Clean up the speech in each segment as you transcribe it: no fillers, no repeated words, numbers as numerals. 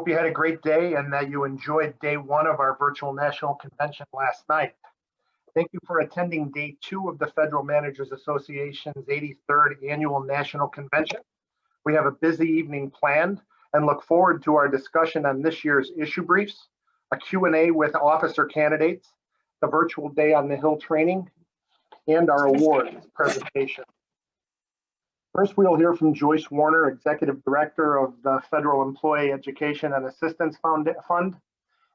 Hope you had a great day and that you enjoyed day one of our virtual national convention last night. Thank you for attending day two of the Federal Managers Association's 83rd Annual National Convention. We have a busy evening planned and look forward to our discussion on this year's issue briefs, a Q&A with officer candidates, the virtual day on the Hill training, and our awards presentation. First, we'll hear from Joyce Warner, Executive Director of the Federal Employee Education and Assistance Fund.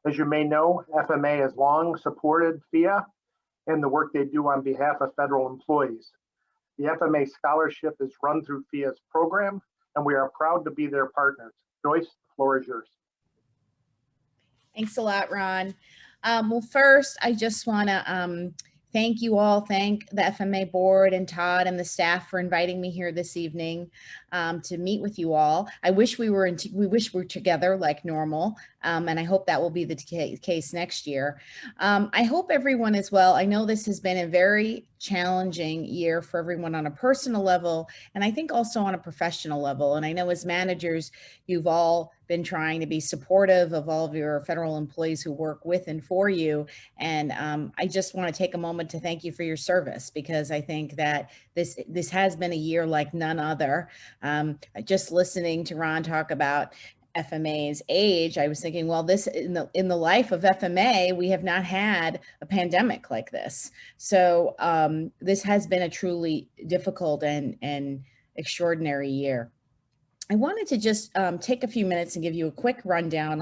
As you may know, FMA has long supported FIA and the work they do on behalf of federal employees. The FMA scholarship is run through FIA's program, and we are proud to be their partners. Joyce, the floor is yours. Thanks a lot, Ron. Well, first, I just want to thank you all. Thank the FMA board and Todd and the staff for inviting me here this evening to meet with you all. I wish we were together like normal, and I hope that will be the case next year. I hope everyone is well. I know this has been a very challenging year for everyone on a personal level, and I think also on a professional level. And I know as managers, you've all been trying to be supportive of all of your federal employees who work with and for you. And I just want to take a moment to thank you for your service, because I think that this has been a year like none other. Just listening to Ron talk about FMA's age, I was thinking, well, this in the life of FMA, we have not had a pandemic like this. So this has been a truly difficult and extraordinary year. I wanted to just take a few minutes and give you a quick rundown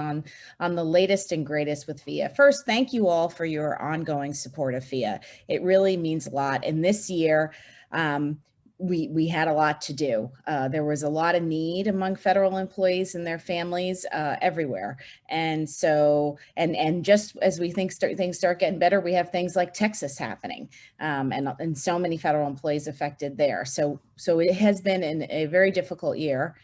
on the latest and greatest with FIA. First, thank you all for your ongoing support of FIA. It really means a lot. And this year, we had a lot to do. There was a lot of need among federal employees and their families everywhere. And so, and just as we think things start getting better, we have things like Texas happening, and so many federal employees affected there. So it has been a very difficult year.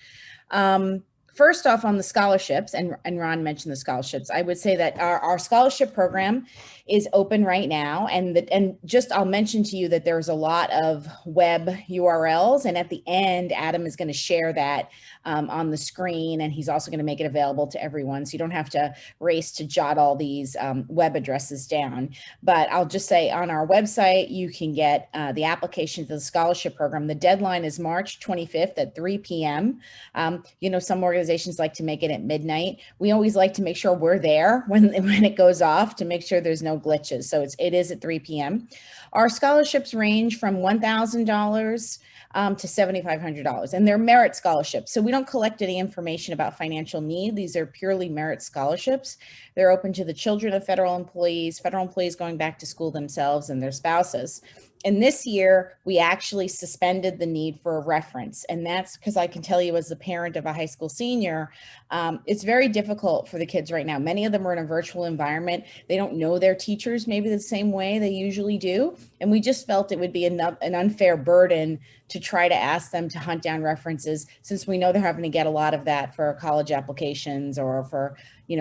First off, on the scholarships, and Ron mentioned the scholarships, I would say that our scholarship program is open right now. And just I'll mention to you that there's a lot of web URLs. And at the end, Adam is going to share that on the screen. And he's also going to make it available to everyone. So you don't have to race to jot all these web addresses down. But I'll just say on our website, you can get the application for the scholarship program. The deadline is March 25th at 3 p.m. Some organizations like to make it at midnight. We always like to make sure we're there when it goes off to make sure there's no glitches. So it is at 3 p.m. Our scholarships range from $1,000 to $7,500, and they're merit scholarships. So we don't collect any information about financial need. These are purely merit scholarships. They're open to the children of federal employees going back to school themselves, and their spouses. And this year, we actually suspended the need for a reference. And that's because I can tell you as the parent of a high school senior, it's very difficult for the kids right now. Many of them are in a virtual environment. They don't know their teachers maybe the same way they usually do. And we just felt it would be an unfair burden to try to ask them to hunt down references, since we know they're having to get a lot of that for college applications or for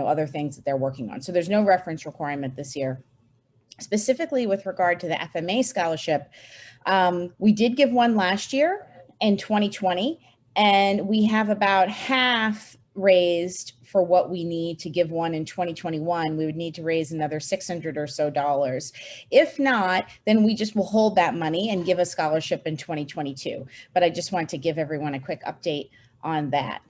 other things that they're working on. So there's no reference requirement this year. Specifically with regard to the FMA scholarship, we did give one last year in 2020, and we have about half raised for what we need to give one in 2021. We would need to raise another $600 or so. If not, then we just will hold that money and give a scholarship in 2022. But I just want to give everyone a quick update on that.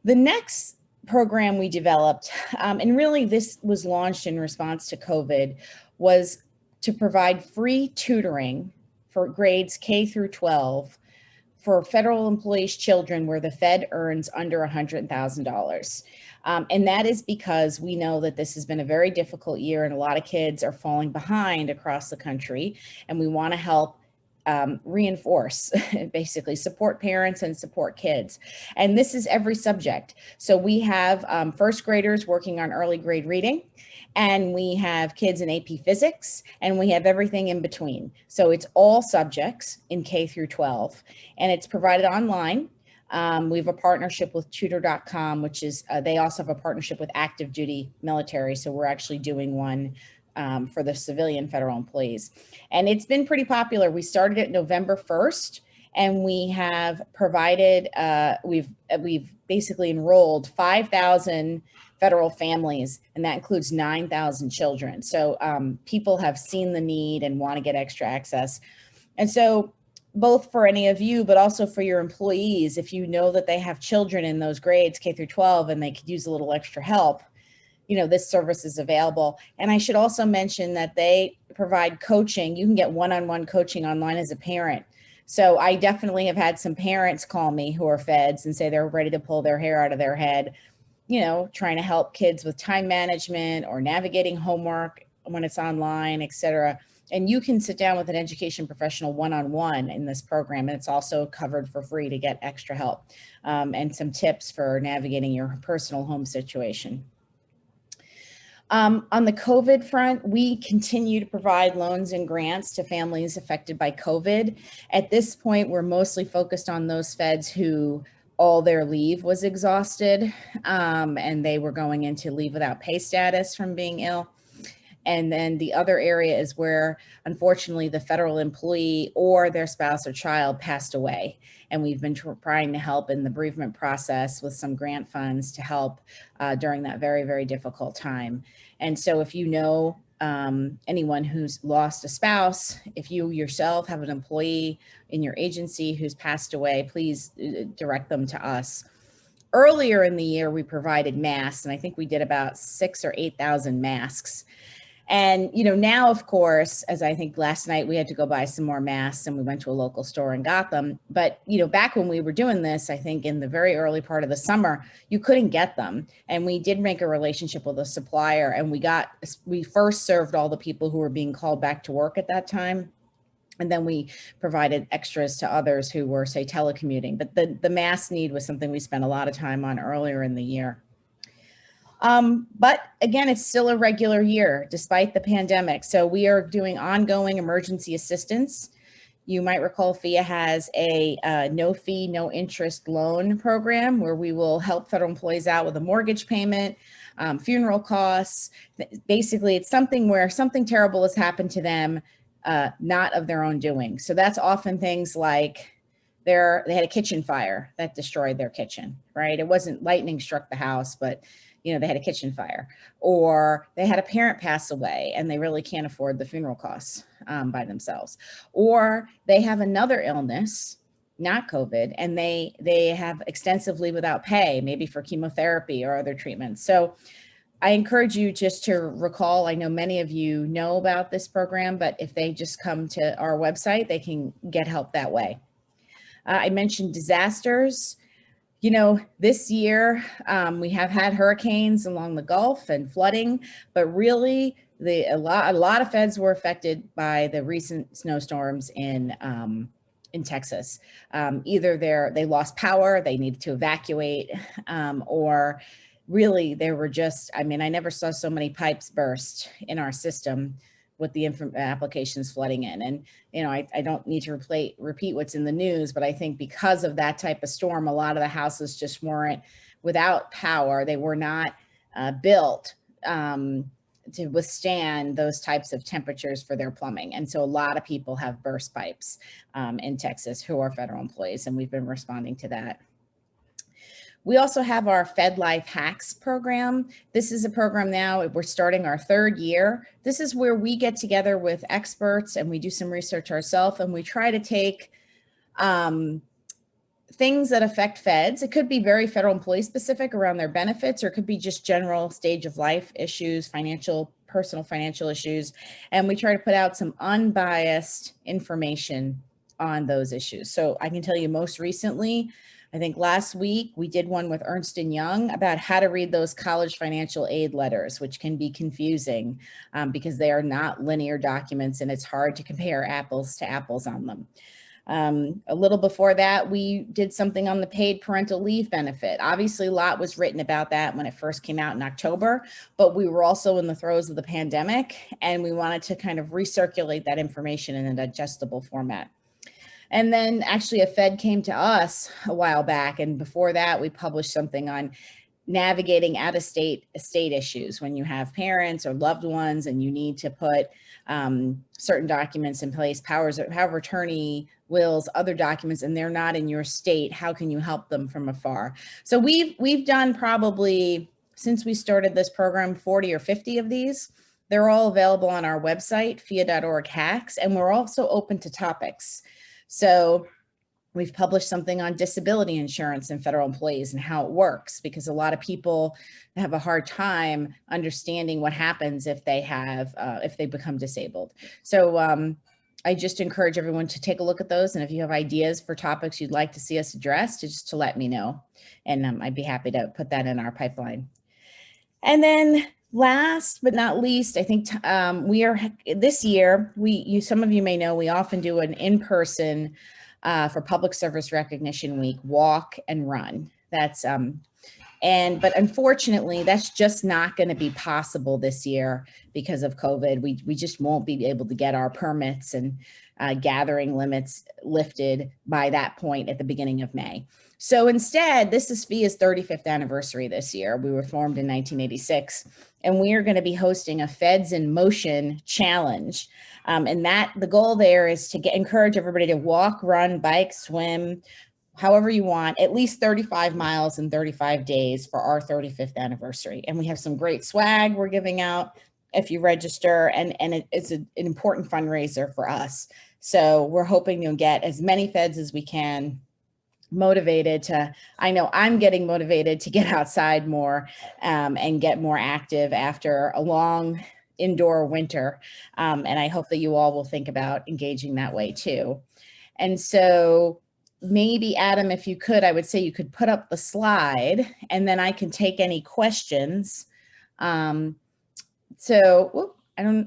The next program we developed, and really this was launched in response to COVID, was to provide free tutoring for grades K through 12 for federal employees' children where the Fed earns under $100,000. And that is because we know that this has been a very difficult year and a lot of kids are falling behind across the country, and we want to help reinforce, basically support parents and support kids. And this is every subject. So we have first graders working on early grade reading, and we have kids in AP Physics, and we have everything in between. So it's all subjects in K through 12, and it's provided online. We have a partnership with tutor.com, which is, they also have a partnership with active duty military. So we're actually doing one for the civilian federal employees. And it's been pretty popular. We started it November 1st, And we have provided, we've basically enrolled 5,000 federal families, and that includes 9,000 children. So people have seen the need and want to get extra access. And so both for any of you, but also for your employees, if you know that they have children in those grades, K through 12, and they could use a little extra help, you know, this service is available. And I should also mention that they provide coaching. You can get one-on-one coaching online as a parent. So I definitely have had some parents call me who are feds and say they're ready to pull their hair out of their head, you know, trying to help kids with time management or navigating homework when it's online, et cetera. And you can sit down with an education professional one-on-one in this program. And it's also covered for free to get extra help and some tips for navigating your personal home situation. On the COVID front, we continue to provide loans and grants to families affected by COVID. At this point, we're mostly focused on those feds who all their leave was exhausted and they were going into leave without pay status from being ill. And then the other area is where, unfortunately, the federal employee or their spouse or child passed away. And we've been trying to help in the bereavement process with some grant funds to help during that very, very difficult time. And so if you know anyone who's lost a spouse, if you yourself have an employee in your agency who's passed away, please direct them to us. Earlier in the year, we provided masks, and I think we did about 6,000 or 8,000 masks. And, you know, now, of course, as I think last night, we had to go buy some more masks and we went to a local store and got them. But, you know, back when we were doing this, I think in the very early part of the summer, you couldn't get them. And we did make a relationship with a supplier, and we first served all the people who were being called back to work at that time. And then we provided extras to others who were, say, telecommuting. But the mask need was something we spent a lot of time on earlier in the year. But again, it's still a regular year despite the pandemic. So we are doing ongoing emergency assistance. You might recall FIA has a no fee, no interest loan program where we will help federal employees out with a mortgage payment, funeral costs. Basically, it's something where something terrible has happened to them, not of their own doing. So that's often things like they had a kitchen fire that destroyed their kitchen, right? It wasn't lightning struck the house, but you know, they had a kitchen fire, or they had a parent pass away and they really can't afford the funeral costs by themselves, or they have another illness, not COVID, and they have extensive leave without pay, maybe for chemotherapy or other treatments. So I encourage you just to recall, I know many of you know about this program, but if they just come to our website, they can get help that way. I mentioned disasters. You know, this year we have had hurricanes along the Gulf and flooding, but really a lot of feds were affected by the recent snowstorms in Texas. Either they lost power, they needed to evacuate, or really there were just, I mean, I never saw so many pipes burst in our system with the applications flooding in. And, you know, I don't need to repeat what's in the news, but I think because of that type of storm, a lot of the houses just weren't without power. They were not built to withstand those types of temperatures for their plumbing. And so a lot of people have burst pipes in Texas who are federal employees, and we've been responding to that. We also have our Fed Life Hacks program. This is a program now, we're starting our third year. This is where we get together with experts and we do some research ourselves, and we try to take things that affect feds. It could be very federal employee specific around their benefits, or it could be just general stage of life issues, personal financial issues. And we try to put out some unbiased information on those issues. So I can tell you most recently, I think last week we did one with Ernst & Young about how to read those college financial aid letters, which can be confusing because they are not linear documents and it's hard to compare apples to apples on them. A little before that, we did something on the paid parental leave benefit. Obviously, a lot was written about that when it first came out in October, but we were also in the throes of the pandemic and we wanted to kind of recirculate that information in an digestible format. And then actually a Fed came to us a while back, and before that we published something on navigating out-of-state estate issues when you have parents or loved ones and you need to put certain documents in place, power of attorney, wills, other documents, and they're not in your state. How can you help them from afar? So we've done probably, since we started this program, 40 or 50 of these. They're all available on our website, FIA.org hacks, and we're also open to topics. So we've published something on disability insurance and federal employees and how it works, because a lot of people have a hard time understanding what happens if they have, if they become disabled. So I just encourage everyone to take a look at those. And if you have ideas for topics you'd like to see us address, just to let me know. And I'd be happy to put that in our pipeline. And then last but not least, I think we are, this year, some of you may know, we often do an in-person for Public Service Recognition Week, walk and run. That's, but unfortunately, that's just not going to be possible this year because of COVID. We just won't be able to get our permits and gathering limits lifted by that point at the beginning of May. So instead, this is FIA's 35th anniversary this year. We were formed in 1986, and we are going to be hosting a Feds in Motion challenge. And the goal there is to encourage everybody to walk, run, bike, swim, however you want, at least 35 miles in 35 days for our 35th anniversary. And we have some great swag we're giving out if you register, and it's an important fundraiser for us. So we're hoping to get as many feds as we can motivated to, I know I'm getting motivated to get outside more and get more active after a long indoor winter. And I hope that you all will think about engaging that way too. And so maybe Adam, if you could, I would say you could put up the slide and then I can take any questions.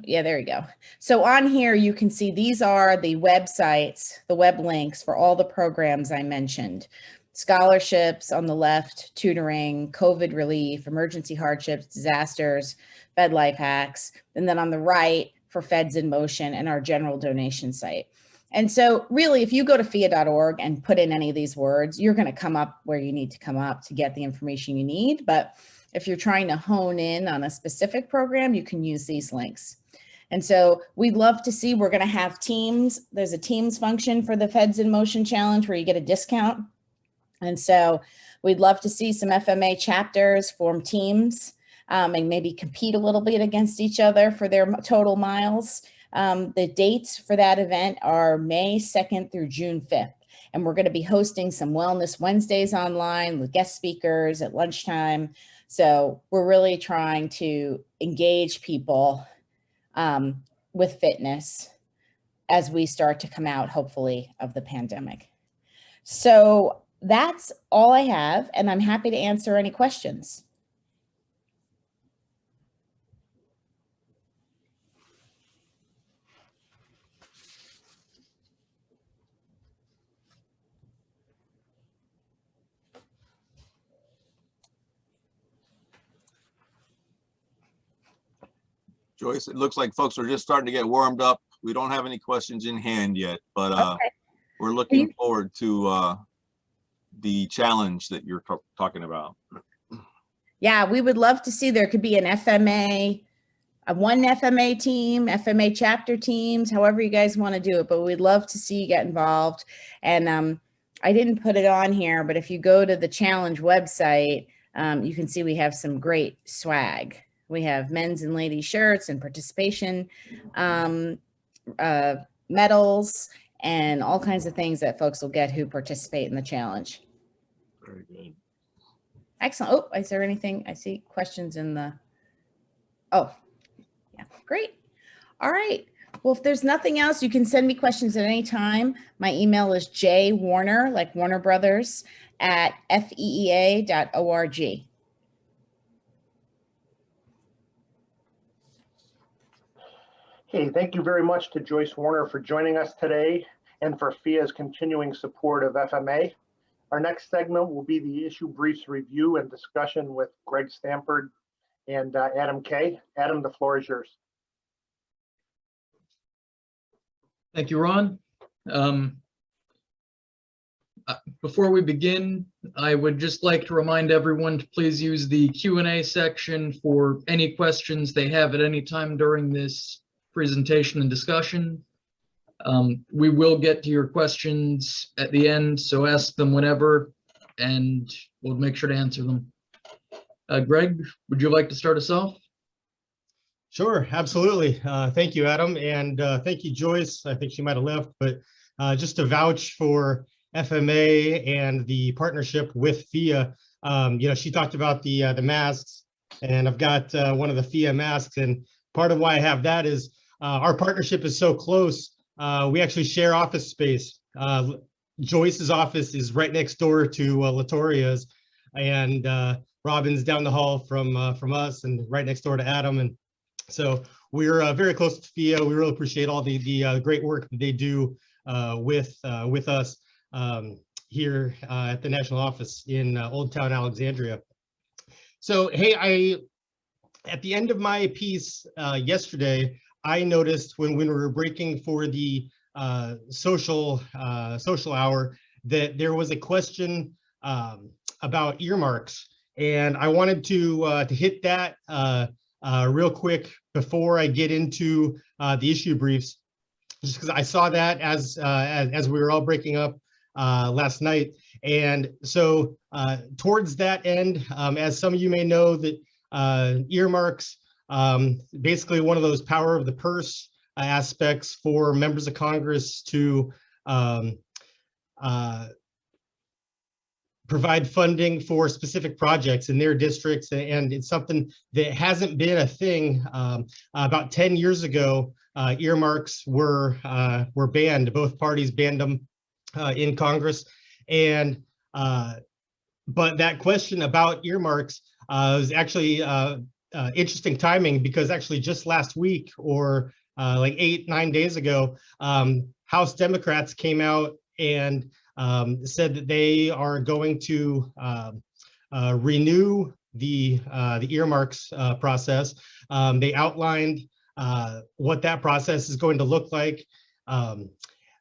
Yeah, there you go. So on here, you can see these are the websites, the web links for all the programs I mentioned. Scholarships on the left, tutoring, COVID relief, emergency hardships, disasters, Fed Life Hacks, and then on the right for Feds in Motion and our general donation site. And so really, if you go to FIA.org and put in any of these words, you're going to come up where you need to come up to get the information you need. But if you're trying to hone in on a specific program, you can use these links. And so we'd love to see, we're going to have teams. There's a teams function for the Feds in Motion Challenge where you get a discount. And so we'd love to see some FMA chapters form teams and maybe compete a little bit against each other for their total miles. The dates for that event are May 2nd through June 5th. And we're going to be hosting some Wellness Wednesdays online with guest speakers at lunchtime. So we're really trying to engage people with fitness as we start to come out, hopefully, of the pandemic. So that's all I have, and I'm happy to answer any questions. Joyce, it looks like folks are just starting to get warmed up. We don't have any questions in hand yet, but Okay. We're looking forward to the challenge that you're talking about. Yeah, we would love to see, there could be an FMA, one FMA team, FMA chapter teams, however you guys want to do it, but we'd love to see you get involved. And I didn't put it on here, but if you go to the challenge website, you can see we have some great swag. We have men's and ladies shirts and participation medals and all kinds of things that folks will get who participate in the challenge. Very good. Excellent. Oh, is there anything? I see questions in the, oh, yeah, great. All right. Well, if there's nothing else, you can send me questions at any time. My email is jwarner, like Warner Brothers, at feea.org. Okay, thank you very much to Joyce Warner for joining us today and for FIA's continuing support of FMA. Our next segment will be the issue briefs review and discussion with Greg Stanford and Adam Kay. Adam, the floor is yours. Thank you, Ron. Before we begin, I would just like to remind everyone to please use the Q&A section for any questions they have at any time during this presentation and discussion. We will get to your questions at the end, so ask them whenever, and we'll make sure to answer them. Greg, would you like to start us off? Sure, absolutely. Thank you, Adam, and thank you, Joyce. I think she might have left, but just to vouch for FMA and the partnership with FIA, she talked about the masks, and I've got one of the FIA masks, and part of why I have that is our partnership is so close. We actually share office space. Joyce's office is right next door to Latoria's, and Robin's down the hall from us, and right next door to Adam, and so we're very close to FIA. We really appreciate all the great work that they do with us here at the national office in Old Town Alexandria. So, hey, at the end of my piece yesterday, I noticed when we were breaking for the social hour that there was a question about earmarks, and I wanted to hit that real quick before I get into the issue briefs, just because I saw that as we were all breaking up last night. And so towards that end, as some of you may know, that earmarks, basically one of those power of the purse aspects for members of Congress to provide funding for specific projects in their districts, and it's something that hasn't been a thing. About 10 years ago, earmarks were banned. Both parties banned them in Congress, and but that question about earmarks was actually interesting timing, because actually just last week, or like 8-9 days ago, House Democrats came out and said that they are going to renew the earmarks process. They outlined what that process is going to look like.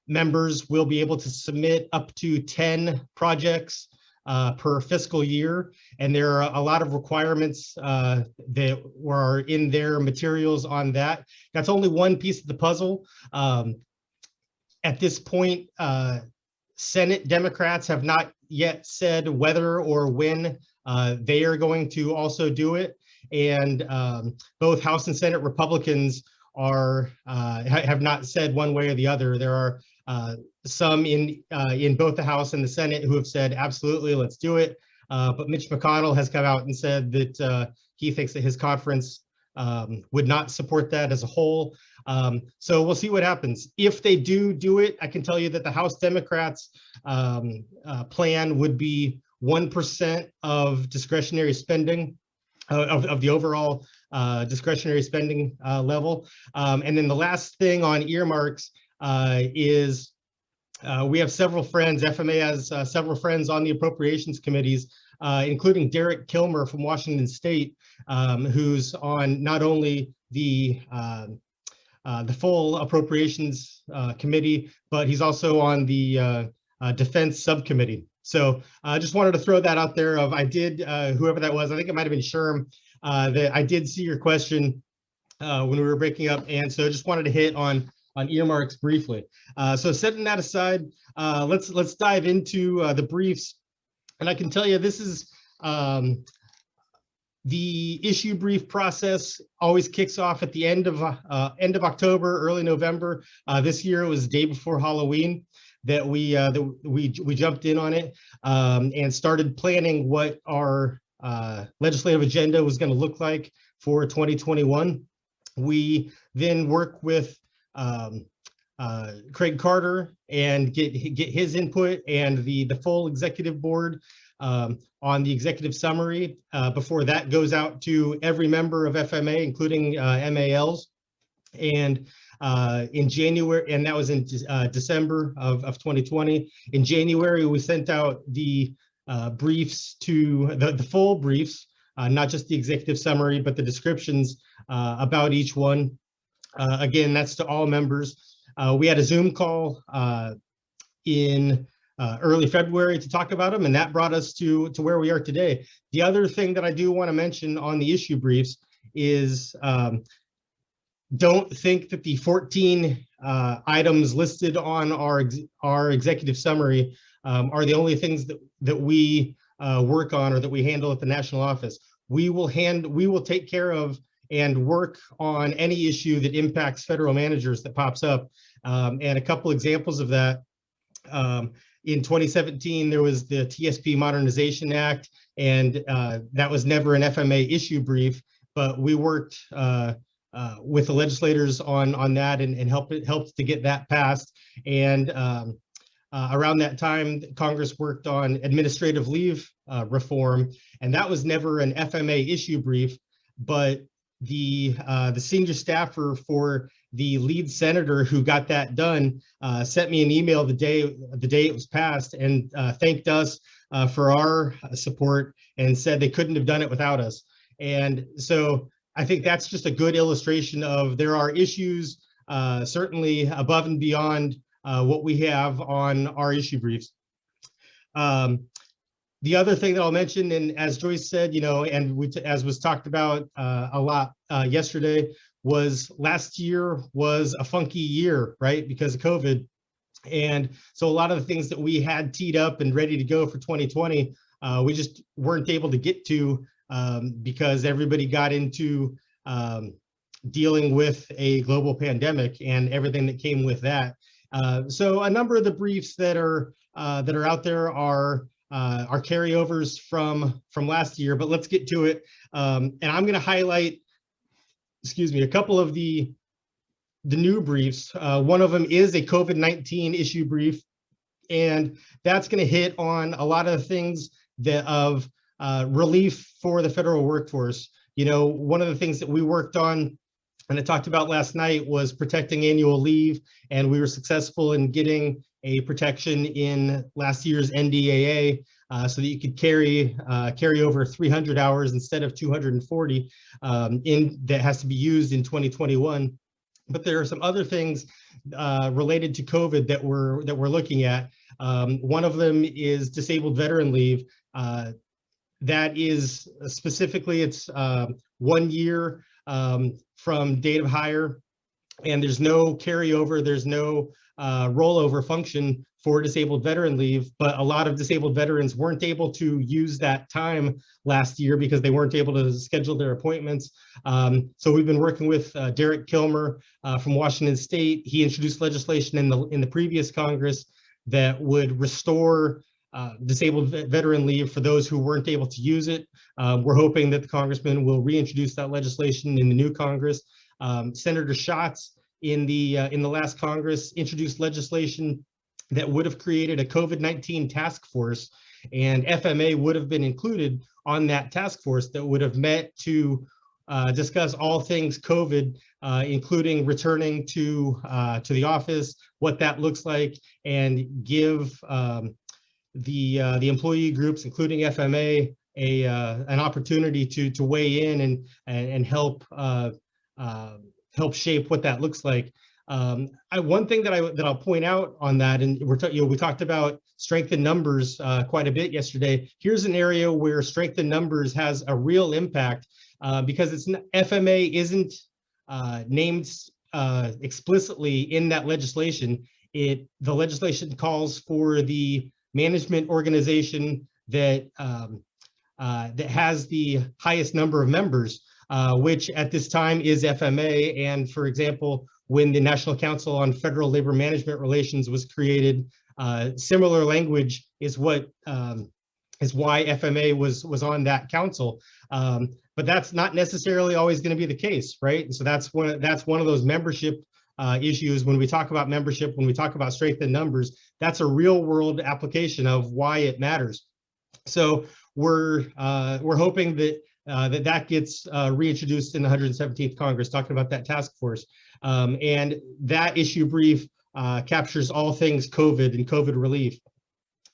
Members will be able to submit up to 10 projects per fiscal year, and there are a lot of requirements that were in their materials on that. That's only one piece of the puzzle. At this point, Senate Democrats have not yet said whether or when they are going to also do it, and both House and Senate Republicans have not said one way or the other. There are some in both the House and the Senate who have said absolutely, let's do it, but Mitch McConnell has come out and said that he thinks that his conference would not support that as a whole. So we'll see what happens. If they do it, I can tell you that the House Democrats plan would be 1% of discretionary spending, of the overall discretionary spending level. And then the last thing on earmarks is we have several friends, FMA has several friends on the appropriations committees, including Derek Kilmer from Washington State, who's on not only the full appropriations committee, but he's also on the defense subcommittee. So I just wanted to throw that out there. I did, whoever that was, I think it might have been Sherm, that I did see your question when we were breaking up, and so I just wanted to hit on earmarks briefly. So setting that aside, let's dive into the briefs. And I can tell you, this is the issue brief process always kicks off at the end of October, early November. This year it was the day before Halloween that we jumped in on it and started planning what our legislative agenda was going to look like for 2021. We then work with Craig Carter and get his input and the full executive board on the executive summary before that goes out to every member of FMA, including MALs. And in January, and that was in December of 2020. In January, we sent out the briefs to the full briefs, not just the executive summary, but the descriptions about each one. Again, that's to all members. We had a Zoom call in early February to talk about them, and that brought us to where we are today. The other thing that I do want to mention on the issue briefs is don't think that the 14 items listed on our executive summary are the only things that we work on or that we handle at the national office. We will take care of and work on any issue that impacts federal managers that pops up. And a couple examples of that. In 2017, there was the TSP Modernization Act, and that was never an FMA issue brief, but we worked with the legislators on that and helped to get that passed. And around that time, Congress worked on administrative leave reform, and that was never an FMA issue brief, but the senior staffer for the lead senator who got that done sent me an email the day it was passed and thanked us for our support and said they couldn't have done it without us. And so I think that's just a good illustration of there are issues certainly above and beyond what we have on our issue briefs. The other thing that I'll mention, and as Joyce said, and as was talked about a lot yesterday, was last year was a funky year, right? Because of COVID. And so a lot of the things that we had teed up and ready to go for 2020, we just weren't able to get to because everybody got into dealing with a global pandemic and everything that came with that. So a number of the briefs that are out there are carryovers from last year, but let's get to it. And I'm going to highlight, a couple of the new briefs. One of them is a COVID-19 issue brief, and that's going to hit on a lot of the things of relief for the federal workforce. One of the things that we worked on and I talked about last night was protecting annual leave, and we were successful in getting a protection in last year's NDAA so that you could carry over 300 hours instead of 240 that has to be used in 2021. But there are some other things related to COVID that we're looking at. One of them is disabled veteran leave. That is specifically, it's 1 year from date of hire, and there's no carryover, there's no rollover function for disabled veteran leave, but a lot of disabled veterans weren't able to use that time last year because they weren't able to schedule their appointments. So we've been working with Derek Kilmer from Washington State. He introduced legislation in the previous Congress that would restore disabled veteran leave for those who weren't able to use it. We're hoping that the congressman will reintroduce that legislation in the new Congress. Senator Schatz in the last Congress introduced legislation that would have created a COVID-19 task force, and FMA would have been included on that task force that would have met to discuss all things COVID, including returning to the office, what that looks like, and give the employee groups, including FMA, an opportunity to weigh in and help shape what that looks like. One thing that I'll point out on that, and we talked about strength in numbers quite a bit yesterday. Here's an area where strength in numbers has a real impact because FMA isn't named explicitly in that legislation. The legislation calls for the management organization that has the highest number of members, which at this time is FMA. And for example, when the National Council on Federal Labor Management Relations was created, similar language is why FMA was on that council. But that's not necessarily always going to be the case, right? And so that's one of those membership issues. When we talk about membership, when we talk about strength in numbers, that's a real world application of why it matters. So we're hoping that that gets reintroduced in the 117th Congress, talking about that task force. And that issue brief captures all things COVID and COVID relief.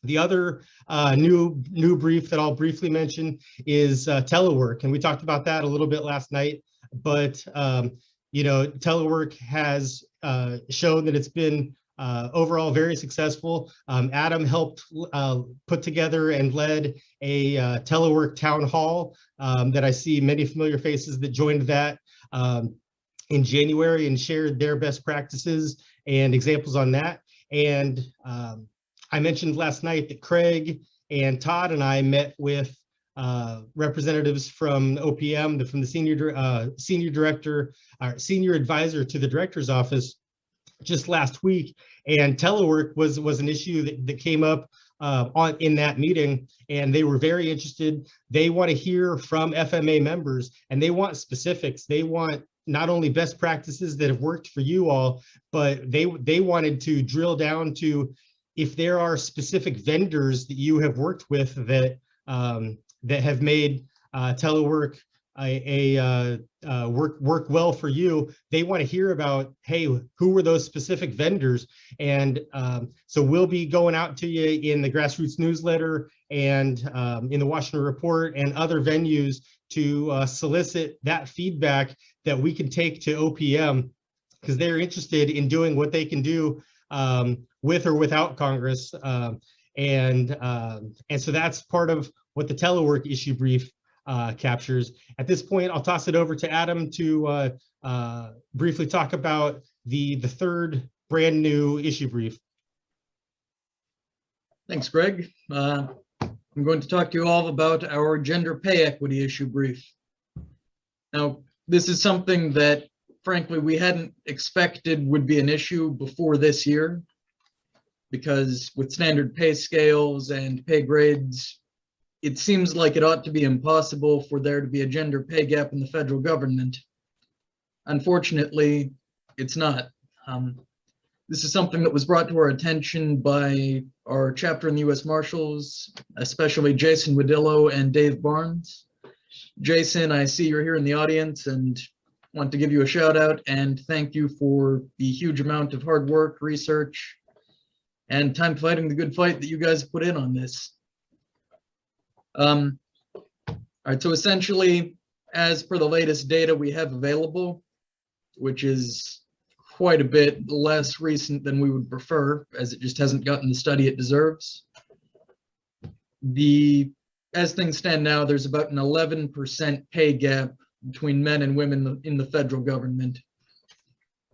The other new brief that I'll briefly mention is telework, and we talked about that a little bit last night. But telework has shown that it's been overall very successful. Adam helped put together and led a telework town hall that I see many familiar faces that joined that in January and shared their best practices and examples on that. And I mentioned last night that Craig and Todd and I met with representatives from OPM, from the senior advisor to the director's office just last week. And telework was an issue that came up in that meeting, and they were very interested. They want to hear from FMA members, and they want specifics. They want not only best practices that have worked for you all, but they wanted to drill down to if there are specific vendors that you have worked with that that have made telework work well for you. They want to hear about, hey, who were those specific vendors? And so we'll be going out to you in the grassroots newsletter and in the Washington Report and other venues to solicit that feedback that we can take to OPM, because they're interested in doing what they can do with or without Congress. And so that's part of what the telework issue brief captures. At this point, I'll toss it over to Adam to briefly talk about the third brand new issue brief. Thanks, Greg. I'm going to talk to you all about our gender pay equity issue brief. Now, this is something that, frankly, we hadn't expected would be an issue before this year, because with standard pay scales and pay grades, it seems like it ought to be impossible for there to be a gender pay gap in the federal government. Unfortunately, it's not. This is something that was brought to our attention by our chapter in the U.S. Marshals, especially Jason Wadillo and Dave Barnes. Jason, I see you're here in the audience and want to give you a shout out and thank you for the huge amount of hard work, research, and time fighting the good fight that you guys put in on this. All right, so essentially, as per the latest data we have available, which is quite a bit less recent than we would prefer, as it just hasn't gotten the study it deserves. As things stand now, there's about an 11% pay gap between men and women in the federal government.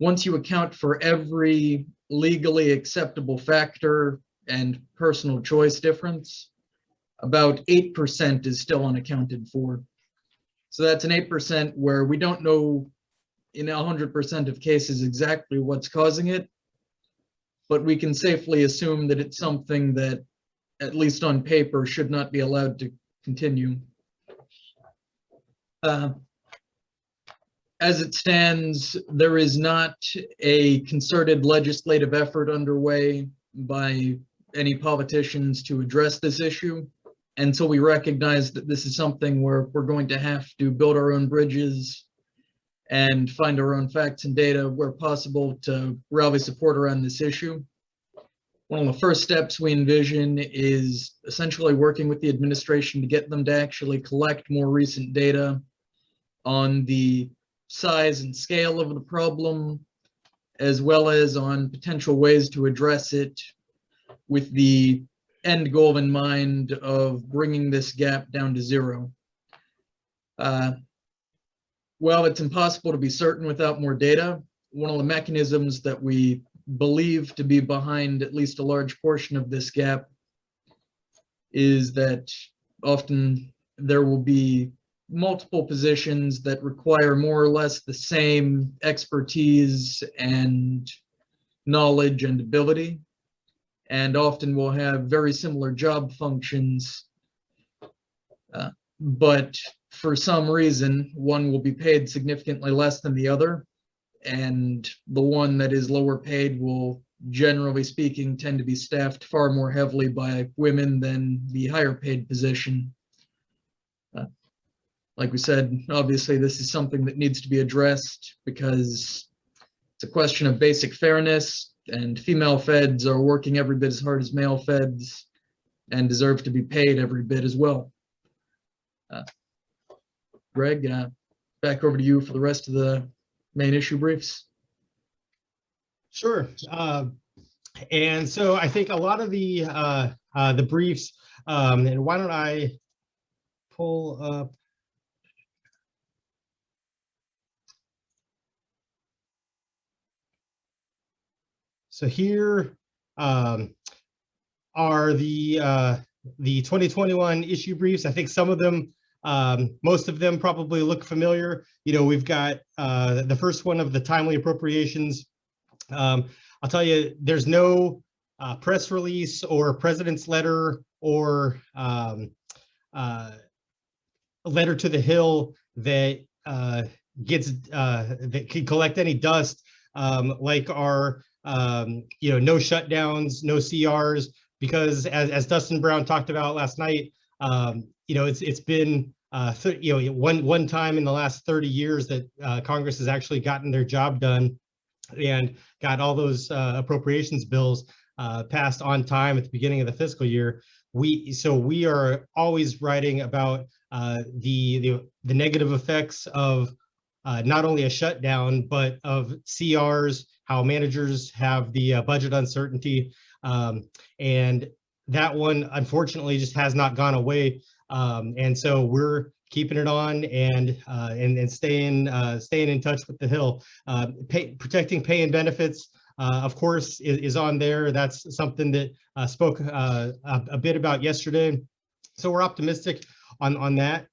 Once you account for every legally acceptable factor and personal choice difference, about 8% is still unaccounted for. So that's an 8% where we don't know in 100% of cases exactly what's causing it, but we can safely assume that it's something that, at least on paper, should not be allowed to continue. As it stands, there is not a concerted legislative effort underway by any politicians to address this issue. And so we recognize that this is something where we're going to have to build our own bridges and find our own facts and data where possible to rally support around this issue. One of the first steps we envision is essentially working with the administration to get them to actually collect more recent data on the size and scale of the problem, as well as on potential ways to address it with the end goal in mind of bringing this gap down to zero. Well, it's impossible to be certain without more data. One of the mechanisms that we believe to be behind at least a large portion of this gap is that often there will be multiple positions that require more or less the same expertise and knowledge and ability, and often will have very similar job functions, but for some reason, one will be paid significantly less than the other, and the one that is lower paid will, generally speaking, tend to be staffed far more heavily by women than the higher paid position. Like we said, obviously this is something that needs to be addressed because it's a question of basic fairness, and female feds are working every bit as hard as male feds and deserve to be paid every bit as well. Greg, back over to you for the rest of the main issue briefs. Sure. And so I think a lot of the briefs, and why don't I pull up. So here are the 2021 issue briefs. I think some of them, most of them probably look familiar. You know, we've got the first one of the timely appropriations. I'll tell you, there's no press release or president's letter or letter to the Hill that gets that can collect any dust like our no shutdowns, no CRs, because as Dustin Brown talked about last night, it's been one time in the last 30 years that Congress has actually gotten their job done and got all those appropriations bills passed on time at the beginning of the fiscal year. We are always writing about the negative effects of not only a shutdown, but of CRs, how managers have the budget uncertainty. And that one, unfortunately, just has not gone away. And so we're keeping it on and staying in touch with the Hill. Protecting pay and benefits, of course, is on there. That's something that spoke a bit about yesterday. So we're optimistic on that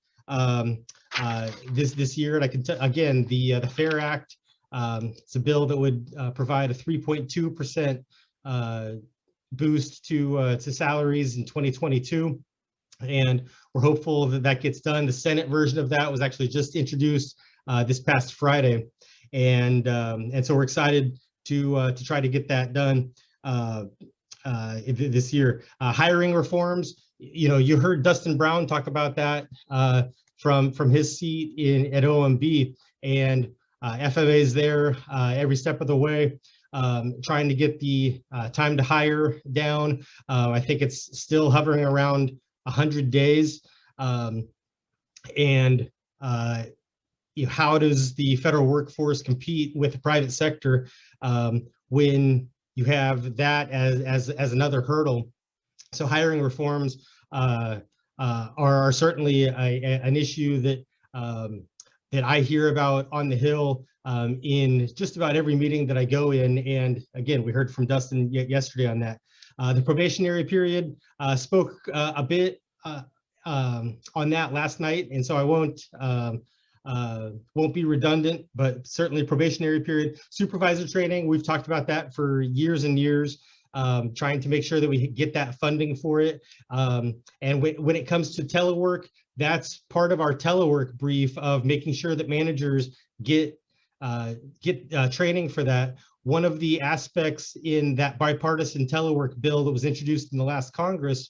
this year. And I can again, the FAIR Act, it's a bill that would provide a 3.2% boost to salaries in 2022. And we're hopeful that that gets done. The Senate version of that was actually just introduced this past Friday. And so we're excited to try to get that done this year. Hiring reforms, you heard Dustin Brown talk about that from his seat at OMB, and FMA is there every step of the way, trying to get the time to hire down. I think it's still hovering around 100 days. How does the federal workforce compete with the private sector when you have that as another hurdle? So hiring reforms are certainly an issue that I hear about on the Hill in just about every meeting that I go in. And again, we heard from Dustin yesterday on that. The probationary period, spoke a bit on that last night, and so I won't be redundant, but certainly probationary period. Supervisor training, we've talked about that for years and years, trying to make sure that we get that funding for it. And when it comes to telework, that's part of our telework brief of making sure that managers get training for that. One of the aspects in that bipartisan telework bill that was introduced in the last Congress,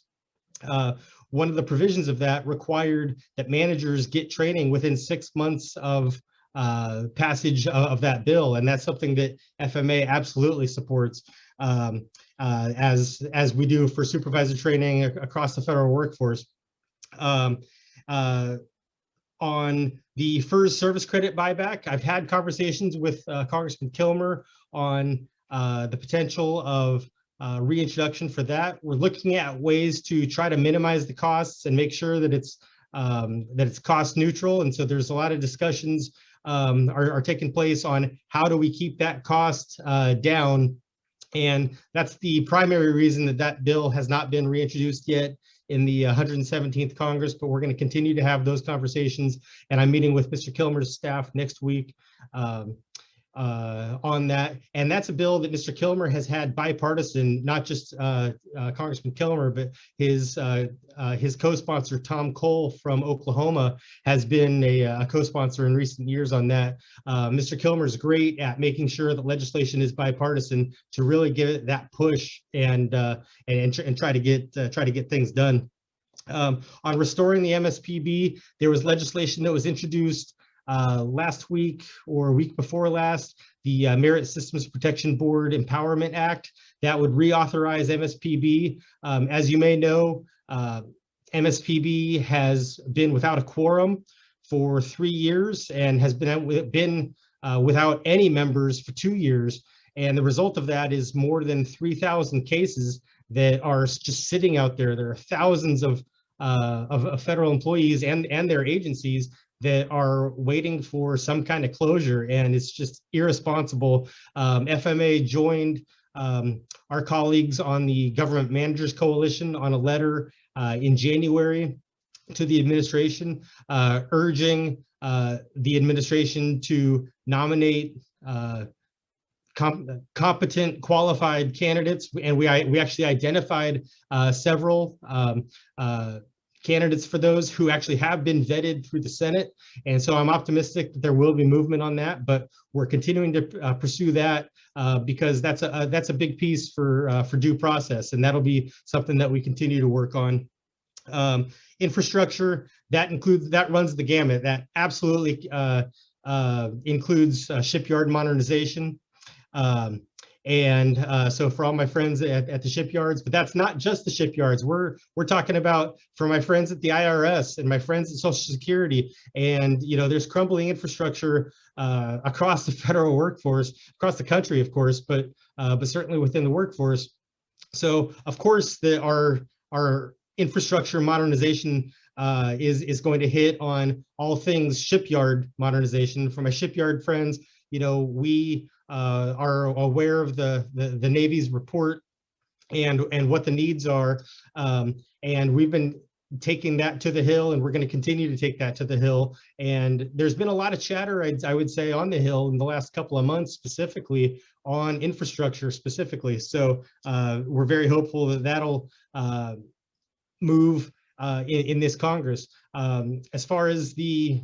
one of the provisions of that required that managers get training within 6 months of passage of that bill. And that's something that FMA absolutely supports, as we do for supervisor training across the federal workforce. On the FERS service credit buyback, I've had conversations with Congressman Kilmer on the potential of reintroduction for that. We're looking at ways to try to minimize the costs and make sure that it's cost neutral. And so there's a lot of discussions are taking place on how do we keep that cost down. And that's the primary reason that bill has not been reintroduced yet in the 117th Congress, but we're going to continue to have those conversations. And I'm meeting with Mr. Kilmer's staff next week on that. And that's a bill that Mr. Kilmer has had bipartisan, not just Congressman Kilmer, but his co-sponsor, Tom Cole from Oklahoma, has been a co-sponsor in recent years on that. Mr. Kilmer is great at making sure that legislation is bipartisan to really give it that push and try to get things done. On restoring the MSPB, there was legislation that was introduced last week or week before last, the Merit Systems Protection Board Empowerment Act, that would reauthorize MSPB. As you may know, MSPB has been without a quorum for 3 years and has been without any members for 2 years. And the result of that is more than 3,000 cases that are just sitting out there. There are thousands of federal employees and their agencies that are waiting for some kind of closure, and it's just irresponsible. FMA joined our colleagues on the Government Managers Coalition on a letter in January to the administration, urging the administration to nominate competent, qualified candidates, and we actually identified several candidates for those who actually have been vetted through the Senate. And so I'm optimistic that there will be movement on that, but we're continuing to pursue that because that's a big piece for due process, and that'll be something that we continue to work on. Infrastructure, that runs the gamut. That absolutely includes shipyard modernization. So for all my friends at the shipyards, but that's not just the shipyards. We're talking about for my friends at the IRS and my friends at Social Security, and there's crumbling infrastructure across the federal workforce, across the country, of course, but certainly within the workforce. So of course our infrastructure modernization is going to hit on all things shipyard modernization. For my shipyard friends, we are aware of the Navy's report and what the needs are, and we've been taking that to the Hill, and we're going to continue to take that to the Hill. And there's been a lot of chatter, I would say, on the Hill in the last couple of months, specifically on infrastructure specifically. So we're very hopeful that that'll move in this Congress. As far as the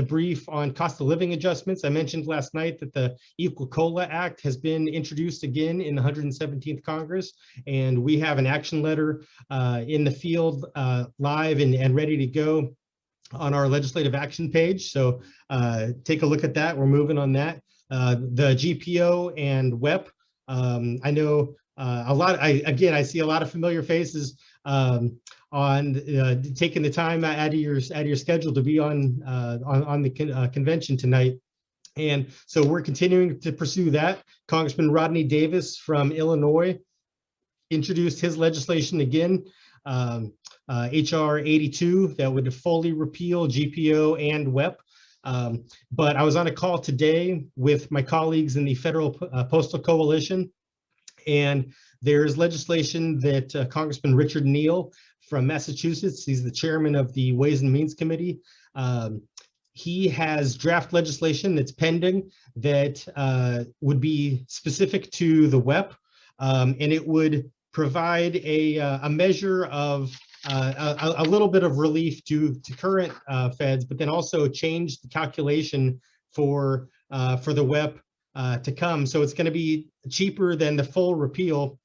brief on cost of living adjustments, I mentioned last night that the Equal COLA Act has been introduced again in the 117th Congress, and we have an action letter in the field live and ready to go on our legislative action page. So take a look at that. We're moving on that. The GPO and WEP, I know I see a lot of familiar faces on taking the time out of your schedule to be on the convention tonight. And so we're continuing to pursue that. Congressman Rodney Davis from Illinois introduced his legislation again, HR 82, that would fully repeal GPO and WEP. But I was on a call today with my colleagues in the Federal Postal Coalition, and there's legislation that Congressman Richard Neal from Massachusetts, he's the chairman of the Ways and Means Committee. He has draft legislation that's pending that would be specific to the WEP, and it would provide a measure of a little bit of relief to current feds, but then also change the calculation for the WEP to come. So it's going to be cheaper than the full repeal,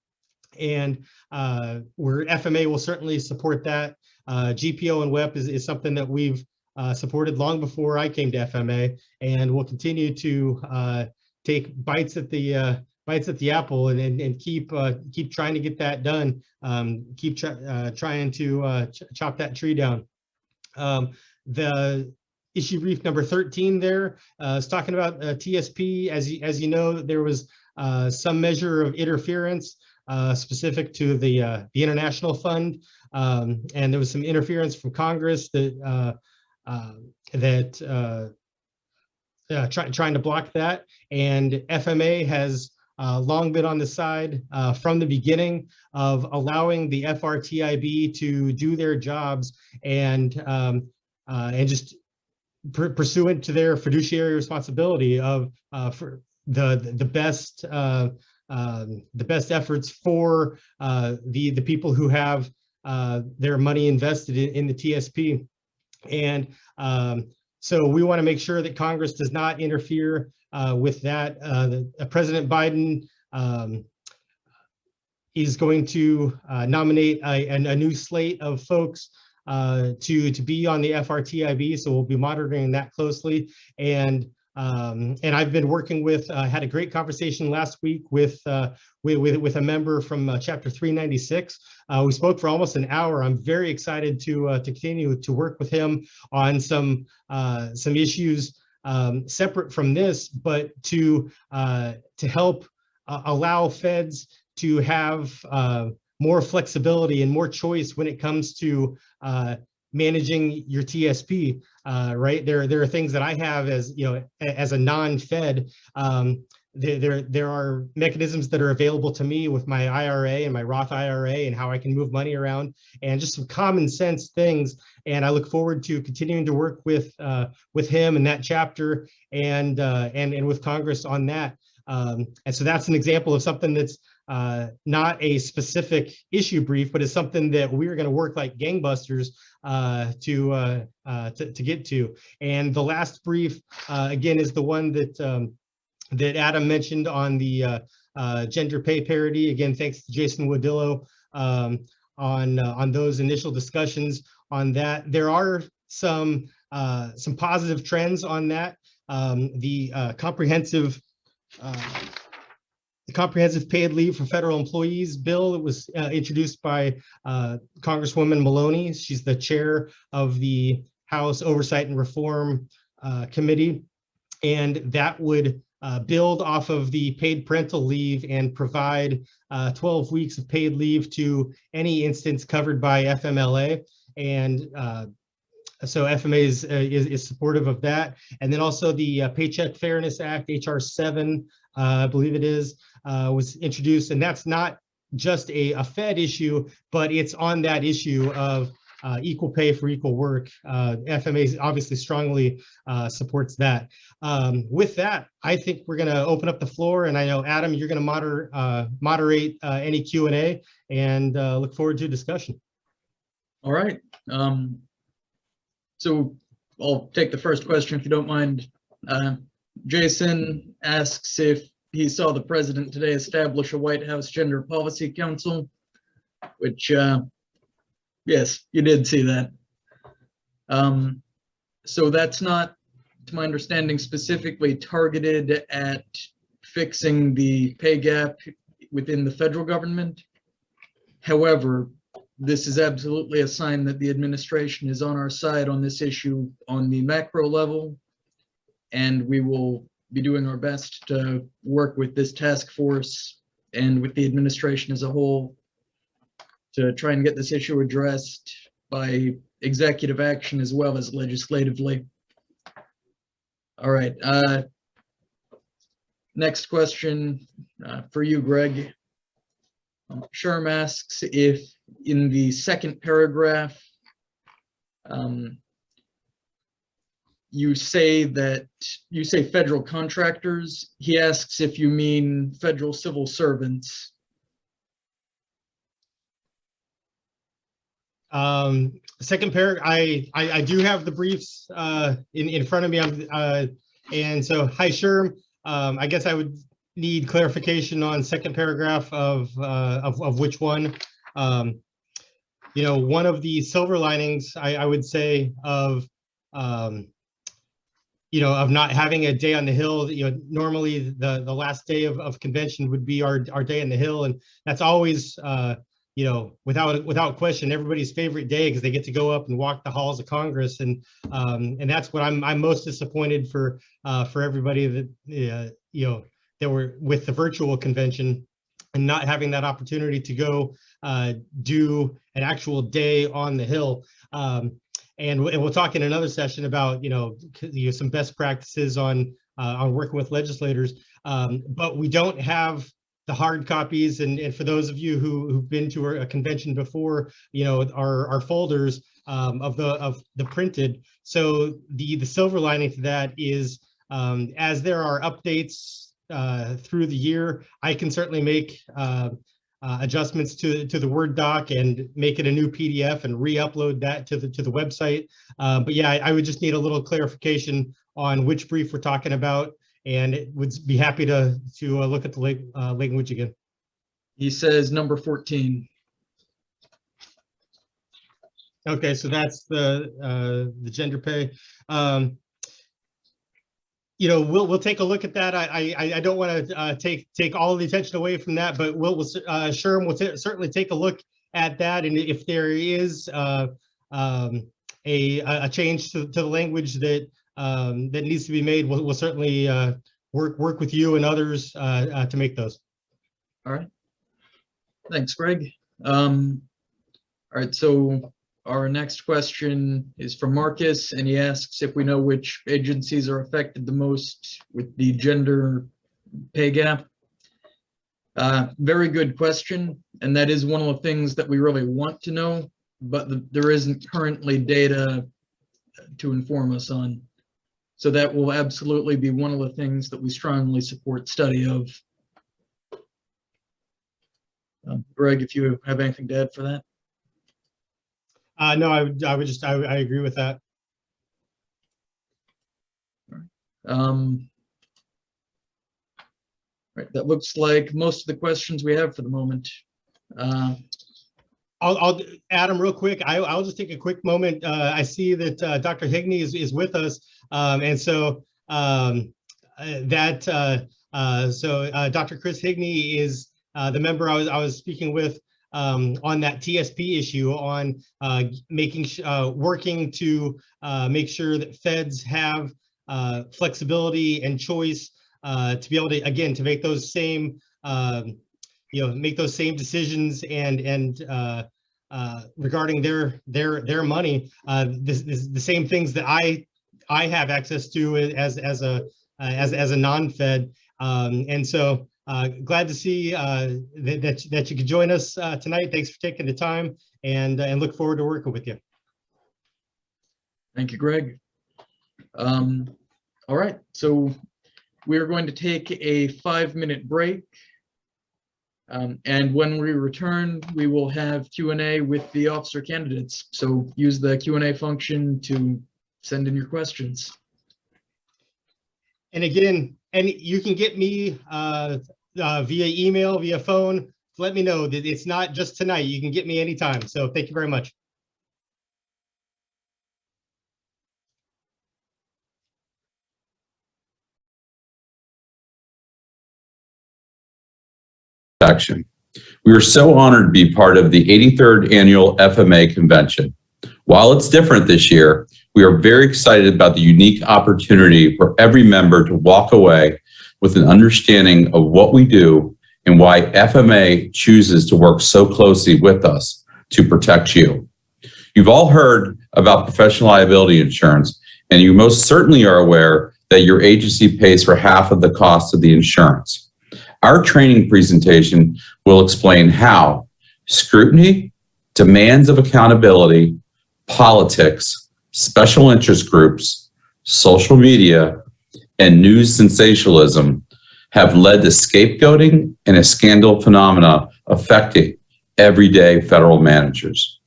and where FMA will certainly support that. GPO and WEP is something that we've supported long before I came to FMA, and we'll continue to take bites at the apple and keep trying to get that done. Keep trying to chop that tree down. The issue brief number 13 there is talking about TSP. As you know, there was some measure of interference specific to the International Fund, and there was some interference from Congress that trying to block that. And FMA has long been on the side from the beginning of allowing the FRTIB to do their jobs and just pursuant to their fiduciary responsibility of for the best efforts for the people who have their money invested in the TSP. And so we want to make sure that Congress does not interfere with that. President Biden is going to nominate a new slate of folks to be on the FRTIB, so we'll be monitoring that closely. And I've been working with, had a great conversation last week with a member from Chapter 396. We spoke for almost an hour. I'm very excited to continue to work with him on some issues separate from this, but to help allow feds to have more flexibility and more choice when it comes to managing your TSP, right? There are things that I have as, you know, as a non-Fed. There are mechanisms that are available to me with my IRA and my Roth IRA and how I can move money around, and just some common sense things. And I look forward to continuing to work with him in that chapter and with Congress on that. And so that's an example of something that's not a specific issue brief, but it's something that we're going to work like gangbusters to get to. And the last brief, again, is the one that that Adam mentioned on the gender pay parity. Again, thanks to Jason Woodillo on those initial discussions on that. There are some positive trends on that. The comprehensive paid leave for federal employees bill that was introduced by Congresswoman Maloney. She's the chair of the House Oversight and Reform Committee, and that would build off of the paid parental leave and provide 12 weeks of paid leave to any instance covered by FMLA. And so FMA is supportive of that. And then also the Paycheck Fairness Act, HR 7, I believe it is, was introduced. And that's not just a Fed issue, but it's on that issue of equal pay for equal work. FMA obviously strongly supports that. With that, I think we're going to open up the floor, and I know Adam, you're going to moderate any Q&A, and look forward to discussion. All right. So I'll take the first question if you don't mind. Jason asks if he saw the president today establish a White House Gender Policy Council, which yes, you did see that. So that's not, to my understanding, specifically targeted at fixing the pay gap within the federal government. However, this is absolutely a sign that the administration is on our side on this issue on the macro level, and we will be doing our best to work with this task force and with the administration as a whole to try and get this issue addressed by executive action as well as legislatively. All right. Next question for you, Greg. Sherm asks if in the second paragraph, you say federal contractors. He asks if you mean federal civil servants. Second paragraph, I do have the briefs in front of me. And so, hi, Sherm. I guess I would need clarification on second paragraph of which one. You know, one of the silver linings, I would say, of you know, of not having a day on the Hill. You know, normally the last day of convention would be our day on the Hill, and that's always you know, without question, everybody's favorite day because they get to go up and walk the halls of Congress, and that's what I'm most disappointed for everybody that you know, that were with the virtual convention and not having that opportunity to go do an actual day on the Hill. And we'll talk in another session about you know some best practices on working with legislators, but we don't have the hard copies, and for those of you who've been to a convention before, you know, our folders of the printed. So the silver lining to that is as there are updates through the year, I can certainly make adjustments to the Word doc and make it a new PDF and re-upload that to the website. But yeah, I would just need a little clarification on which brief we're talking about, and it would be happy to look at the language again. He says number 14. Okay, so that's the gender pay. You know, we'll take a look at that. I don't want to take all the attention away from that, but Sherm will certainly take a look at that, and if there is a change to the language that needs to be made, we'll certainly work with you and others to make those. All right. Thanks, Greg. All right, so our next question is from Marcus, and he asks if we know which agencies are affected the most with the gender pay gap. Very good question, and that is one of the things that we really want to know, but there isn't currently data to inform us on. So that will absolutely be one of the things that we strongly support study of. Greg, if you have anything to add for that. No, I agree with that. Right, that looks like most of the questions we have for the moment. I'll Adam, real quick. I'll just take a quick moment. I see that Dr. Higney is with us, and so Dr. Chris Higney is the member I was speaking with on that TSP issue, on working to make sure that feds have flexibility and choice to be able to, again, to make those same make those same decisions and regarding their money, the same things that I have access to as a non-fed, and so glad to see that you could join us tonight. Thanks for taking the time, and look forward to working with you. Thank you, Greg. All right, so we are going to take a 5-minute break. And when we return, we will have Q&A with the officer candidates. So use the Q&A function to send in your questions. And again, you can get me via email, via phone. Let me know that it's not just tonight. You can get me anytime. So thank you very much. We are so honored to be part of the 83rd Annual FMA Convention. While it's different this year, we are very excited about the unique opportunity for every member to walk away with an understanding of what we do and why FMA chooses to work so closely with us to protect you. You've all heard about professional liability insurance, and you most certainly are aware that your agency pays for half of the cost of the insurance. Our training presentation will explain how scrutiny, demands of accountability, politics, special interest groups, social media, and news sensationalism have led to scapegoating and a scandal phenomena affecting everyday federal managers.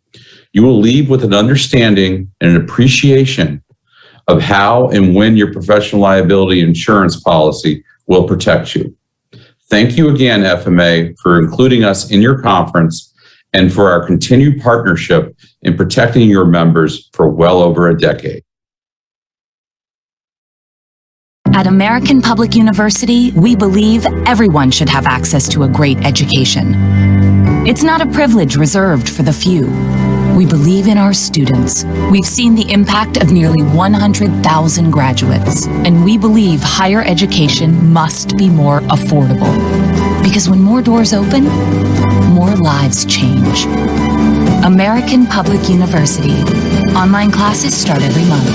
You will leave with an understanding and an appreciation of how and when your professional liability insurance policy will protect you. Thank you again, FMA, for including us in your conference and for our continued partnership in protecting your members for well over a decade. At American Public University, we believe everyone should have access to a great education. It's not a privilege reserved for the few. We believe in our students. We've seen the impact of nearly 100,000 graduates, and we believe higher education must be more affordable. Because when more doors open, more lives change. American Public University. Online classes start every month.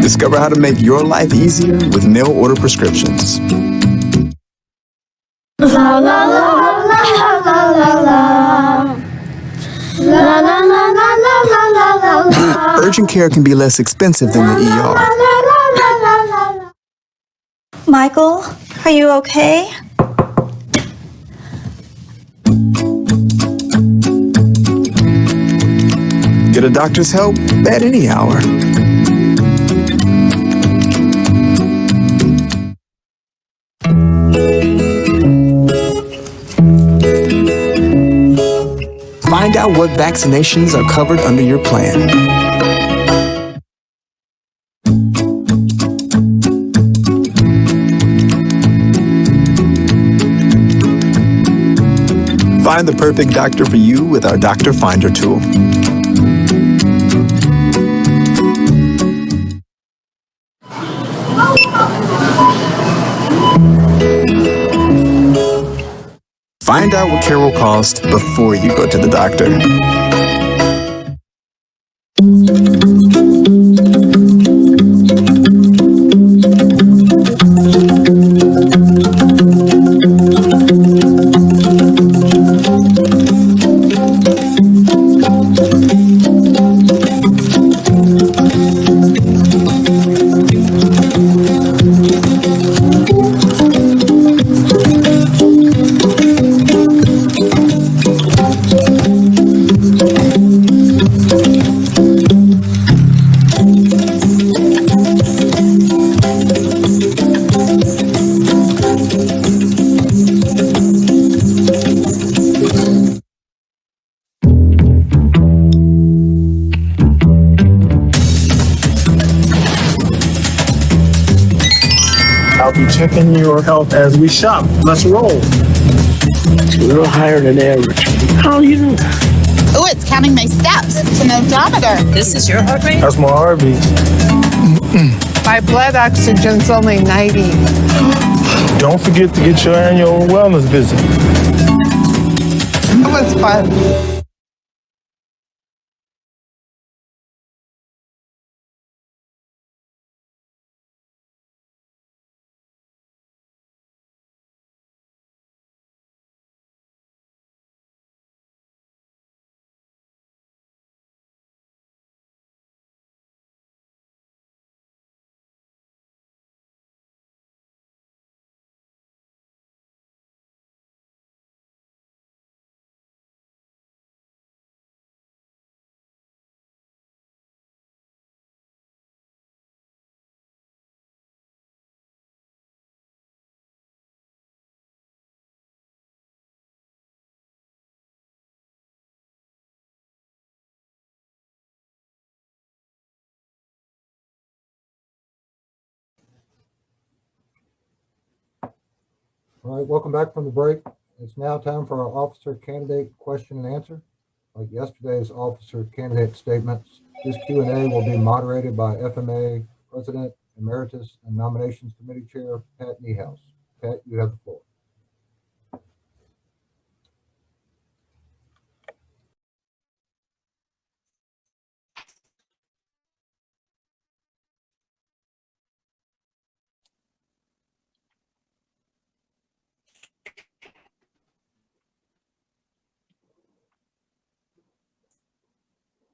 Discover how to make your life easier with mail order prescriptions. La la la la la la la la. La la la la la la la la. Urgent care can be less expensive than the ER. Michael, are you okay? Get a doctor's help at any hour. Find out what vaccinations are covered under your plan. Find the perfect doctor for you with our Doctor Finder tool. Find out what care will cost before you go to the doctor. I'll be checking your health as we shop. Let's roll. It's a little higher than average. How do you know that? Oh, it's counting my steps. It's an odometer. This is your heart rate? That's my heartbeat. My blood oxygen's only 90. Don't forget to get your annual wellness visit. It was fun. All right, welcome back from the break. It's now time for our officer candidate question and answer. Like yesterday's officer candidate statements, this Q&A will be moderated by FMA President, Emeritus, and Nominations Committee Chair, Pat Niehaus. Pat, you have the floor.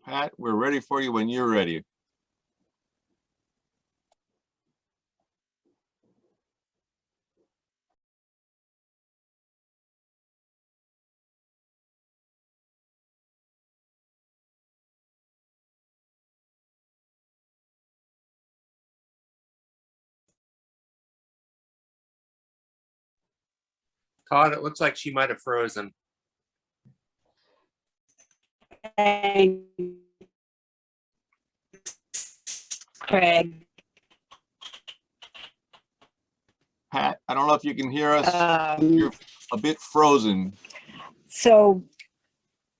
Pat, we're ready for you when you're ready. Todd, it looks like she might have frozen. Craig. Pat, I don't know if you can hear us. You're a bit frozen. So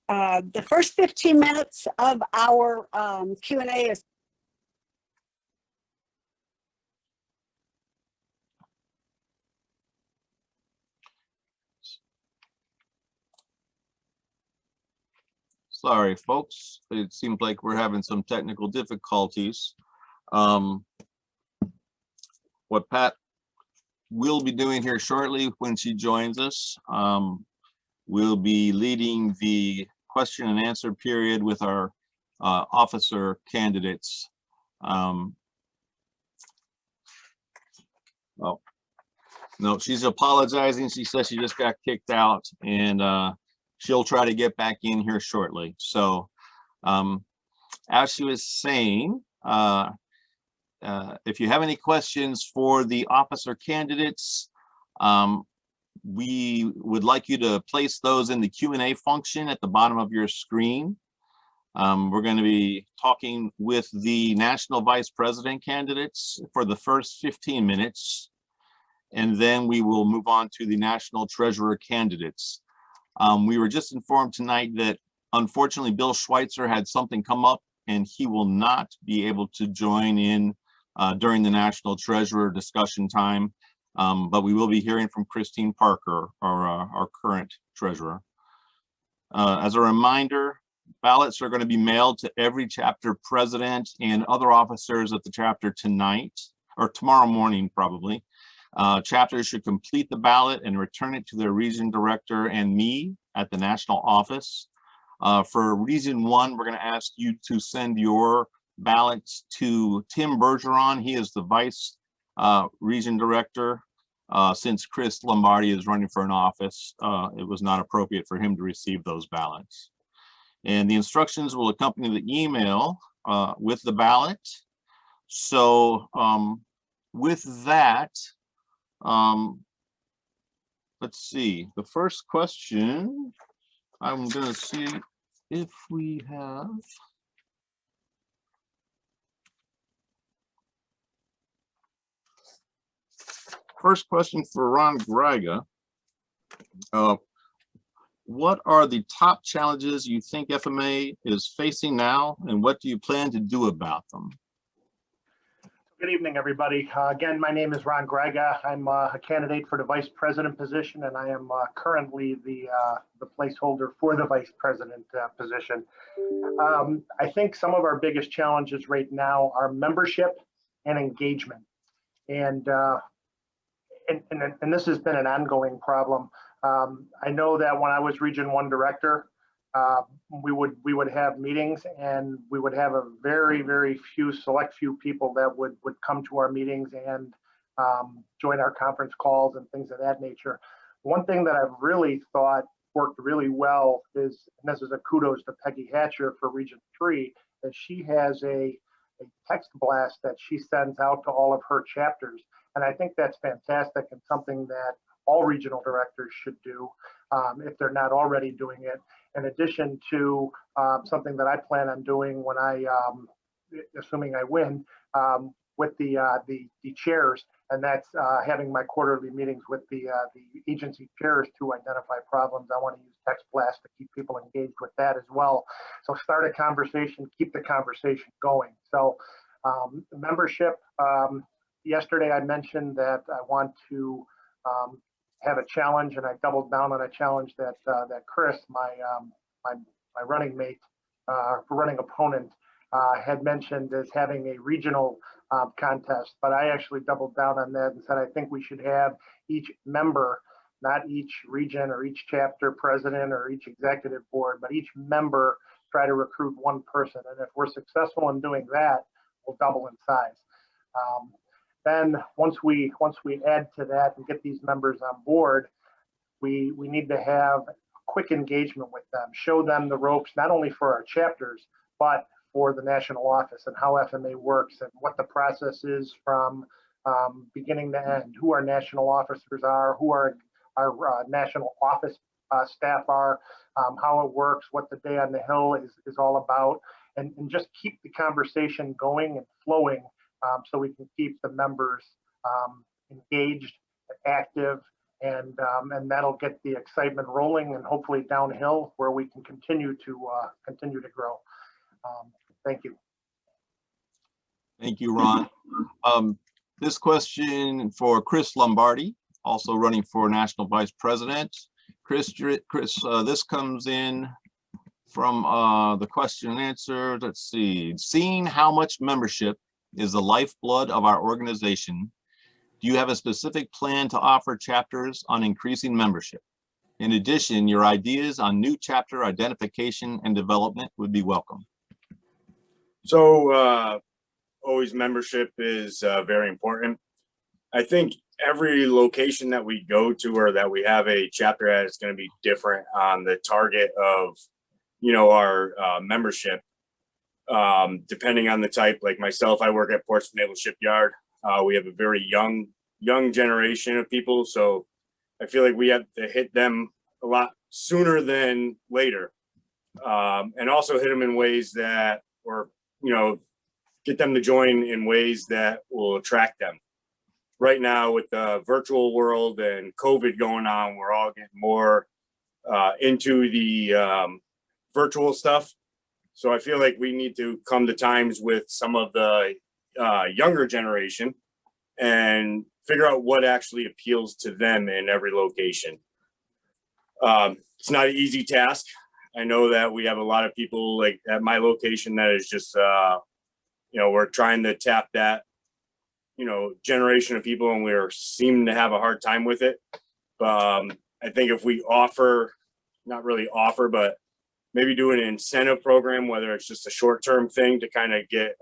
the first 15 minutes of our Q&A is Sorry, folks. It seems like we're having some technical difficulties. What Pat will be doing here shortly when she joins us, we'll be leading the question and answer period with our officer candidates. Oh, no, she's apologizing. She says she just got kicked out, and she'll try to get back in here shortly. So as she was saying, if you have any questions for the officer candidates, we would like you to place those in the Q&A function at the bottom of your screen. We're going to be talking with the national vice president candidates for the first 15 minutes, and then we will move on to the national treasurer candidates. We were just informed tonight that unfortunately Bill Schweizer had something come up and he will not be able to join in during the National Treasurer discussion time. But we will be hearing from Christine Parker, our current treasurer. As a reminder, ballots are going to be mailed to every chapter president and other officers at the chapter tonight or tomorrow morning, probably. Chapters should complete the ballot and return it to their region director and me at the national office. For region 1, we're going to ask you to send your ballots to Tim Bergeron. He is the vice region director. Since Chris Lombardi is running for an office, it was not appropriate for him to receive those ballots. And the instructions will accompany the email with the ballot. So with that, let's see, the first question, I'm going to see if we have. First question for Ron Gryga. What are the top challenges you think FMA is facing now, and what do you plan to do about them? Good evening, everybody. Again, my name is Ron Gryga. I'm a candidate for the vice president position, and I am currently the placeholder for the vice president position. I think some of our biggest challenges right now are membership and engagement. And this has been an ongoing problem. I know that when I was Region 1 director, we would have meetings, and we would have a very select few people that would come to our meetings and join our conference calls and things of that nature. One thing that I've really thought worked really well is, and this is a kudos to Peggy Hatcher for Region 3, that she has a text blast that she sends out to all of her chapters. And I think that's fantastic and something that all regional directors should do if they're not already doing it. In addition to something that I plan on doing when I, assuming I win, with the chairs, and that's having my quarterly meetings with the agency chairs to identify problems. I want to use text blast to keep people engaged with that as well. So start a conversation, keep the conversation going. So membership. Yesterday I mentioned that I want to have a challenge, and I doubled down on a challenge that that Chris, my running mate, running opponent, had mentioned as having a regional contest. But I actually doubled down on that and said I think we should have each member, not each region or each chapter president or each executive board, but each member try to recruit one person. And if we're successful in doing that, we'll double in size. Then once we add to that and get these members on board, we need to have quick engagement with them, show them the ropes, not only for our chapters, but for the national office and how FMA works and what the process is from beginning to end, who our national officers are, who our national office staff are, how it works, what the day on the Hill is all about, and just keep the conversation going and flowing so we can keep the members engaged, active, and that'll get the excitement rolling and hopefully downhill where we can continue to grow. Thank you. Thank you, Ron. This question for Chris Lombardi, also running for National Vice President. Chris, this comes in from the question and answer. Let's see. Seeing how much membership is the lifeblood of our organization, do you have a specific plan to offer chapters on increasing membership? In addition, your ideas on new chapter identification and development would be welcome. So always membership is very important. I think every location that we go to or that we have a chapter at is going to be different on the target of, our membership. Depending on the type, like myself, I work at Portsmouth Naval Shipyard. We have a very young generation of people. So I feel like we have to hit them a lot sooner than later. And also hit them in ways that, or, get them to join in ways that will attract them. Right now with the virtual world and COVID going on, we're all getting more into the virtual stuff. So I feel like we need to come to times with some of the younger generation and figure out what actually appeals to them in every location. It's not an easy task. I know that we have a lot of people like at my location that is just, we're trying to tap that, generation of people, and we're seeming to have a hard time with it. I think if we not really offer, but maybe do an incentive program, whether it's just a short-term thing to kind of get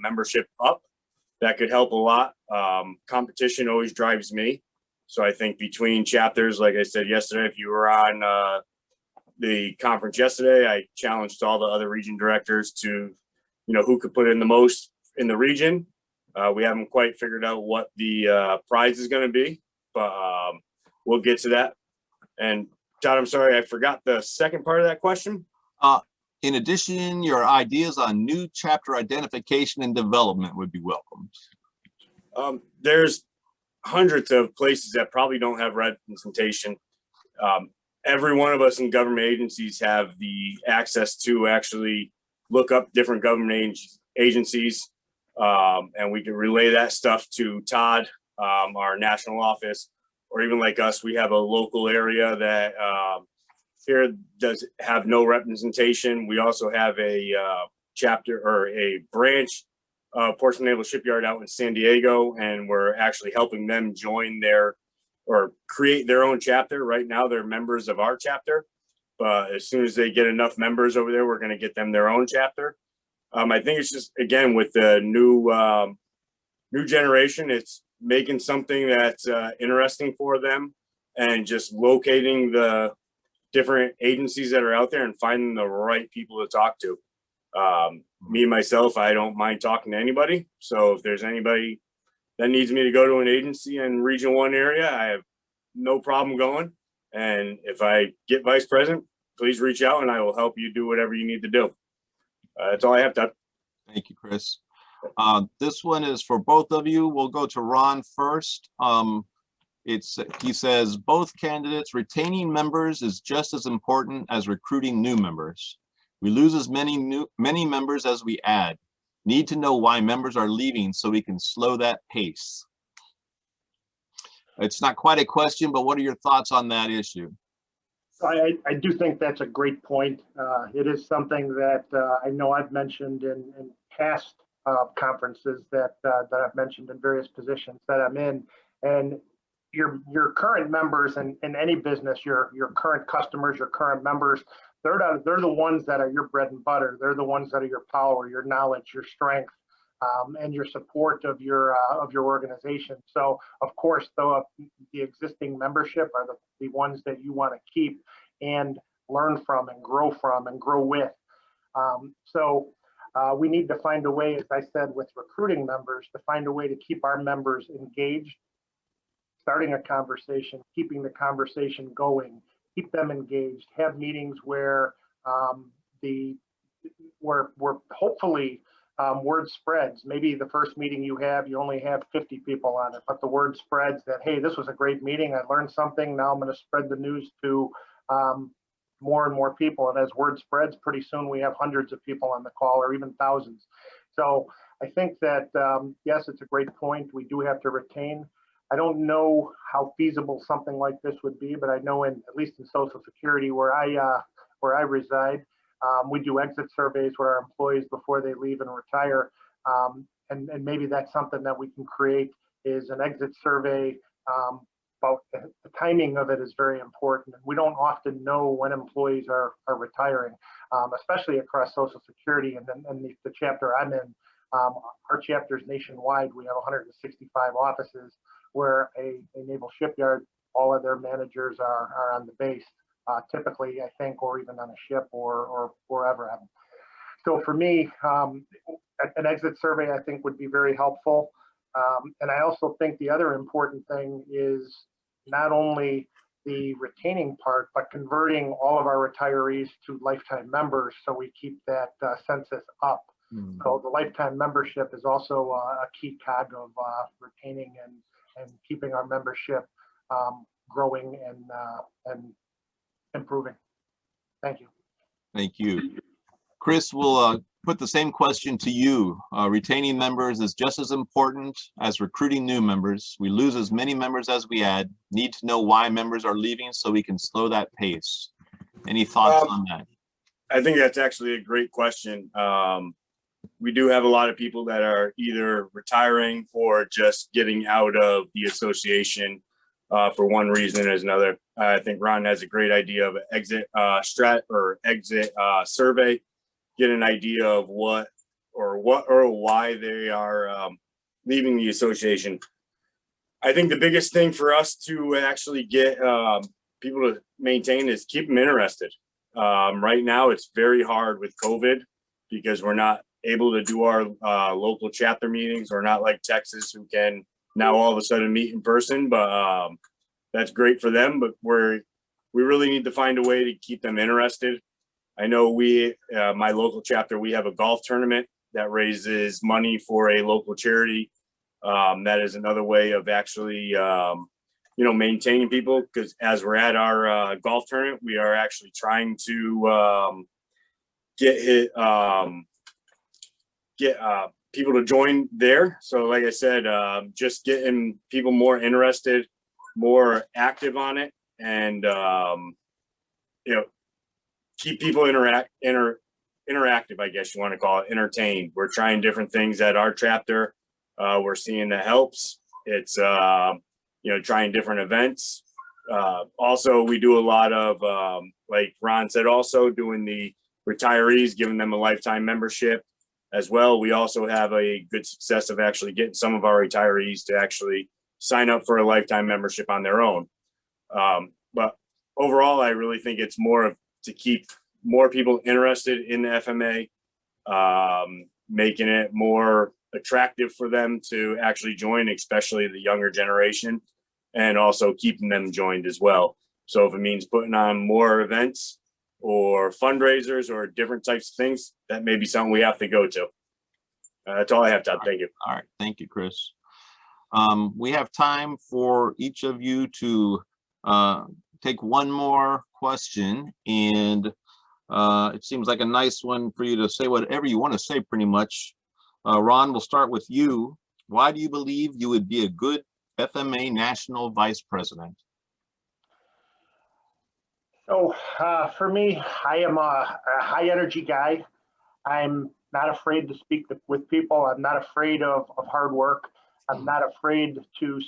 membership up, that could help a lot. Competition always drives me. So I think between chapters, like I said yesterday, if you were on the conference yesterday, I challenged all the other region directors to, who could put in the most in the region. We haven't quite figured out what the prize is going to be, but we'll get to that. And Todd, I'm sorry, I forgot the second part of that question. In addition, your ideas on new chapter identification and development would be welcomed. There's hundreds of places that probably don't have representation. Every one of us in government agencies have the access to actually look up different government agencies, and we can relay that stuff to Todd, our national office, or even like us, we have a local area that here does have no representation. We also have a chapter or a branch Portsmouth Naval Shipyard out in San Diego, and we're actually helping them join or create their own chapter. Right now, they're members of our chapter, but as soon as they get enough members over there, we're going to get them their own chapter. I think it's just, again, with the new generation, it's making something that's interesting for them and just locating the different agencies that are out there and finding the right people to talk to. Me, myself, I don't mind talking to anybody. So if there's anybody that needs me to go to an agency in Region 1 area, I have no problem going. And if I get vice president, please reach out and I will help you do whatever you need to do. That's all I have, Todd. Thank you, Chris. This one is for both of you. We'll go to Ron first. He says, both candidates retaining members is just as important as recruiting new members. We lose as many members as we add. Need to know why members are leaving so we can slow that pace. It's not quite a question, but what are your thoughts on that issue? I do think that's a great point. It is something that I know I've mentioned in past conferences that I've mentioned in various positions that I'm in. And your current members in any business, your current customers, your current members, they're the ones that are your bread and butter. They're the ones that are your power, your knowledge, your strength, and your support of your organization. So of course, the existing membership are the ones that you want to keep and learn from and grow with. We need to find a way, as I said, with recruiting members, to find a way to keep our members engaged, starting a conversation, keeping the conversation going, keep them engaged, have meetings where where hopefully word spreads. Maybe the first meeting you only have 50 people on it, but the word spreads that, hey, this was a great meeting. I learned something. Now I'm going to spread the news to more and more people. And as word spreads, pretty soon we have hundreds of people on the call or even thousands. So I think that, yes, it's a great point. We do have to retain. I don't know how feasible something like this would be, but I know at least in Social Security where I reside, we do exit surveys with our employees before they leave and retire. And maybe that's something that we can create is an exit survey. About the timing of it is very important. We don't often know when employees are retiring, especially across Social Security and the chapter I'm in. Our chapter is nationwide. We have 165 offices where a naval shipyard, all of their managers are on the base, typically, I think, or even on a ship or wherever. So for me, an exit survey, I think, would be very helpful. And I also think the other important thing is not only the retaining part, but converting all of our retirees to lifetime members so we keep that census up. So the lifetime membership is also a key cog of retaining and keeping our membership growing and improving. Thank you. Thank you. Chris, we'll put the same question to you. Retaining members is just as important as recruiting new members. We lose as many members as we add. Need to know why members are leaving so we can slow that pace. Any thoughts on that? I think that's actually a great question. We do have a lot of people that are either retiring or just getting out of the association for one reason or another. I think Ron has a great idea of an exit survey, get an idea of what or why they are leaving the association. I think the biggest thing for us to actually get people to maintain is keep them interested. Right now, it's very hard with COVID because we're not able to do our local chapter meetings. We're not like Texas, who can now all of a sudden meet in person, but that's great for them. But we really need to find a way to keep them interested. I know my local chapter, we have a golf tournament that raises money for a local charity. That is another way of actually, maintaining people, because as we're at our golf tournament, we are actually trying to get people to join there. So like I said, just getting people more interested, more active on it, and keep people interactive, I guess you want to call it, entertained. We're trying different things at our chapter. We're seeing that helps. It's trying different events. Also, we do a lot of like Ron said, also doing the retirees, giving them a lifetime membership as well. We also have a good success of actually getting some of our retirees to actually sign up for a lifetime membership on their own. But overall, I really think it's more of to keep more people interested in the FMA, making it more attractive for them to actually join, especially the younger generation, and also keeping them joined as well. So if it means putting on more events or fundraisers or different types of things, that may be something we have to go to. That's all I have, Todd. Thank you. All right. Thank you, Chris. We have time for each of you to take one more question, and it seems like a nice one for you to say whatever you want to say, pretty much. Ron, we'll start with you. Why do you believe you would be a good FMA National Vice President? So for me, I am a high energy guy. I'm not afraid to speak with people. I'm not afraid of hard work. I'm not afraid to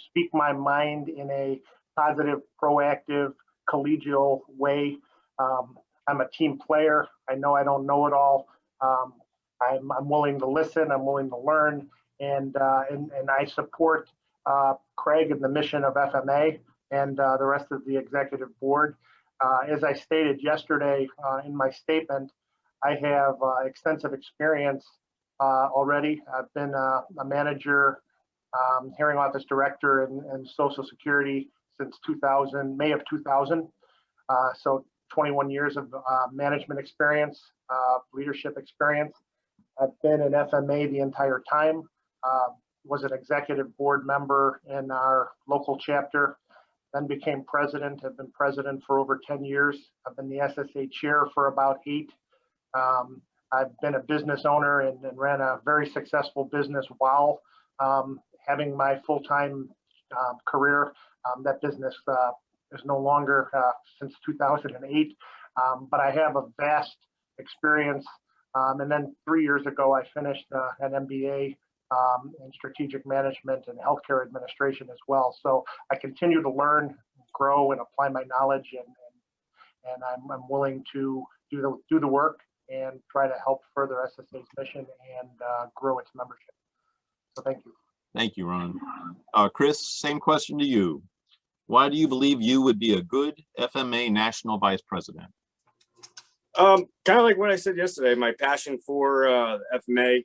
speak my mind in a positive, proactive, collegial way. I'm a team player. I know I don't know it all. I'm willing to listen. I'm willing to learn, and I support Craig and the mission of FMA and the rest of the executive board. As I stated yesterday in my statement, I have extensive experience already. I've been a manager, hearing office director, and Social Security since 2000, May of 2000. So 21 years of management experience, leadership experience. I've been in FMA the entire time. Was an executive board member in our local chapter, then became president. Have been president for over 10 years. I've been the SSA chair for about 8. I've been a business owner and ran a very successful business while having my full-time career. That business is no longer since 2008, but I have a vast experience. And then 3 years ago, I finished an MBA in strategic management and healthcare administration as well. So I continue to learn, grow, and apply my knowledge, and I'm willing to do the work and try to help further SSA's mission and grow its membership. So thank you. Thank you, Ron. Chris, same question to you. Why do you believe you would be a good FMA National Vice President? Kind of like what I said yesterday, my passion for FMA,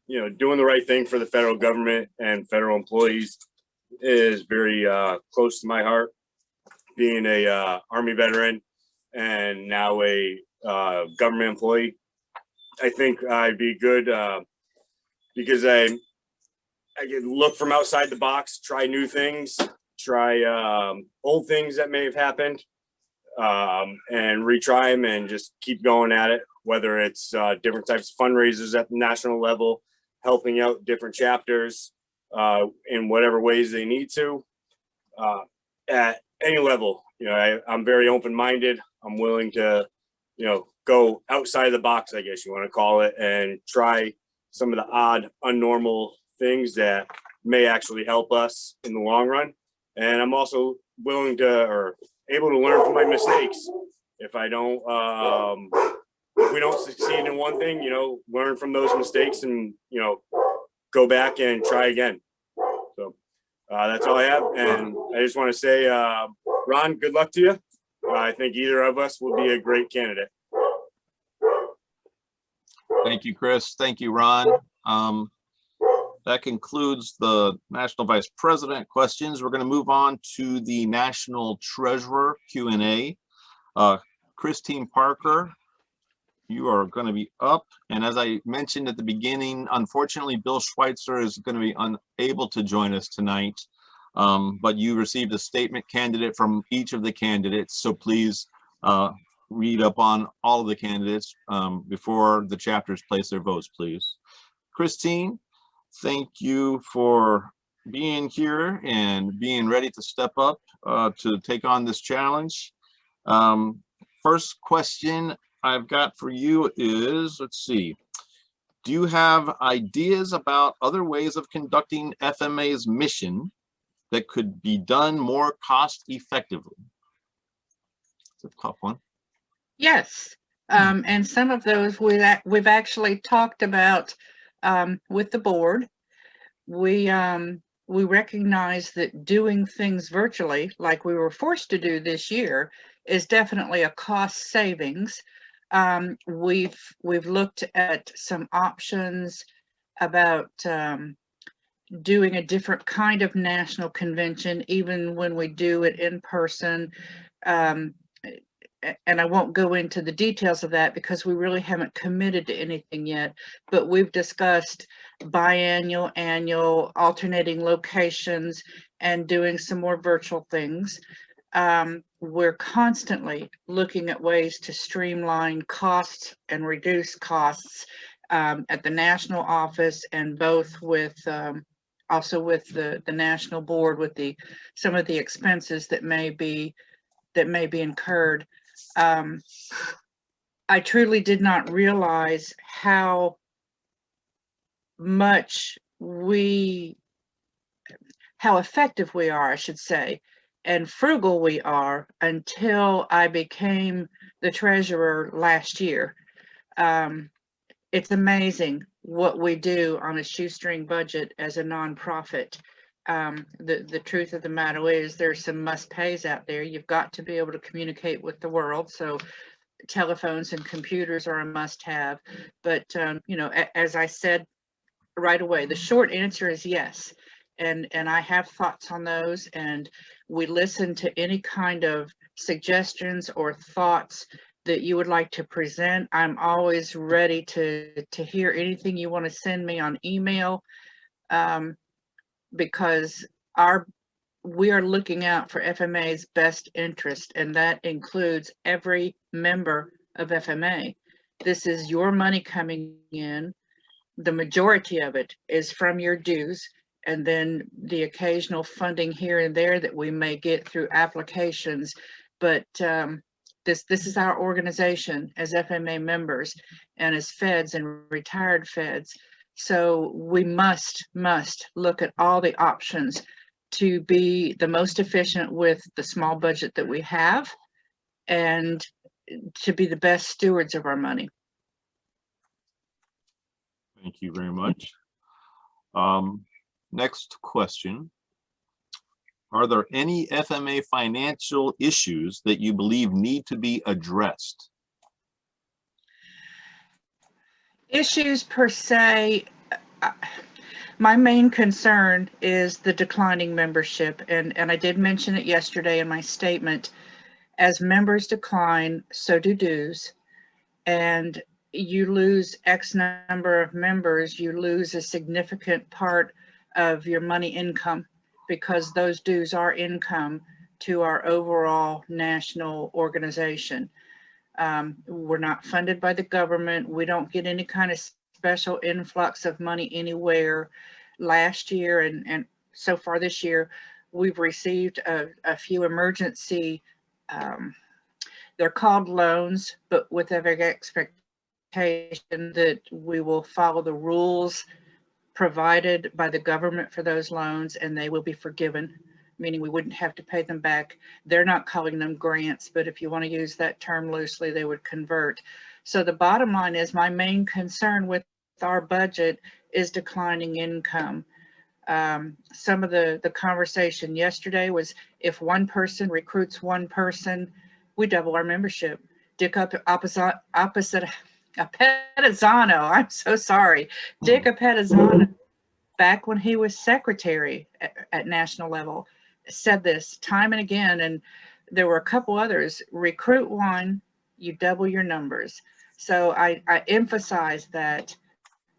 doing the right thing for the federal government and federal employees is very close to my heart. Being a Army veteran and now a government employee, I think I'd be good because I can look from outside the box, try new things, try old things that may have happened and retry them and just keep going at it, whether it's different types of fundraisers at the national level, helping out different chapters in whatever ways they need to at any level. You know, I'm very open-minded. I'm willing to, you know, go outside the box, I guess you want to call it, and try some of the odd, unnormal things that may actually help us in the long run. And I'm also willing to, or able to learn from my mistakes. If I don't, if we don't succeed in one thing, you know, learn from those mistakes and, you know, go back and try again. So that's all I have. And I just want to say, Ron, good luck to you. I think either of us will be a great candidate. Thank you, Chris. Thank you, Ron. That concludes the National Vice President questions. We're going to move on to the National Treasurer Q&A. Christine Parker, you are going to be up. And as I mentioned at the beginning, unfortunately, Bill Schweizer is going to be unable to join us tonight. But you received a statement candidate from each of the candidates. So please read up on all of the candidates before the chapters place their votes, please. Christine, thank you for being here and being ready to step up to take on this challenge. First question I've got for you is, let's see, do you have ideas about other ways of conducting FMA's mission that could be done more cost effectively? It's a tough one. Yes, and some of those we've actually talked about with the board. We recognize that doing things virtually, like we were forced to do this year, is definitely a cost savings. We've looked at some options about doing a different kind of national convention, even when we do it in person. And I won't go into the details of that because we really haven't committed to anything yet, but we've discussed biannual, annual, alternating locations, and doing some more virtual things. We're constantly looking at ways to streamline costs and reduce costs at the national office, and both with also with the national board, with some of the expenses that may be incurred. I truly did not realize how effective we are, I should say, and frugal we are until I became the treasurer last year. It's amazing what we do on a shoestring budget as a nonprofit. The truth of the matter is there's some must-pays out there. You've got to be able to communicate with the world. So telephones and computers are a must-have. But, you know, as I said right away, the short answer is yes. And I have thoughts on those, and we listen to any kind of suggestions or thoughts that you would like to present. I'm always ready to hear anything you want to send me on email. Because we are looking out for FMA's best interest, and that includes every member of FMA. This is your money coming in. The majority of it is from your dues, and then the occasional funding here and there that we may get through applications. But this is our organization as FMA members and as feds and retired feds. So we must look at all the options to be the most efficient with the small budget that we have and to be the best stewards of our money. Thank you very much. Next question. Are there any FMA financial issues that you believe need to be addressed? Issues per se, my main concern is the declining membership, and I did mention it yesterday in my statement. As members decline, so do dues, and you lose X number of members, you lose a significant part of your money income because those dues are income to our overall national organization. We're not funded by the government. We don't get any kind of special influx of money anywhere. Last year and so far this year, we've received a few emergency, they're called loans, but with every expectation that we will follow the rules provided by the government for those loans, and they will be forgiven, meaning we wouldn't have to pay them back. They're not calling them grants, but if you want to use that term loosely, they would convert. So the bottom line is, my main concern with our budget is declining income. Some of the conversation yesterday was, if one person recruits one person, we double our membership. Dick Appizzano, I'm so sorry. Dick Appizzano, back when he was secretary at national level, said this time and again, and there were a couple others: recruit one, you double your numbers. So I emphasize that.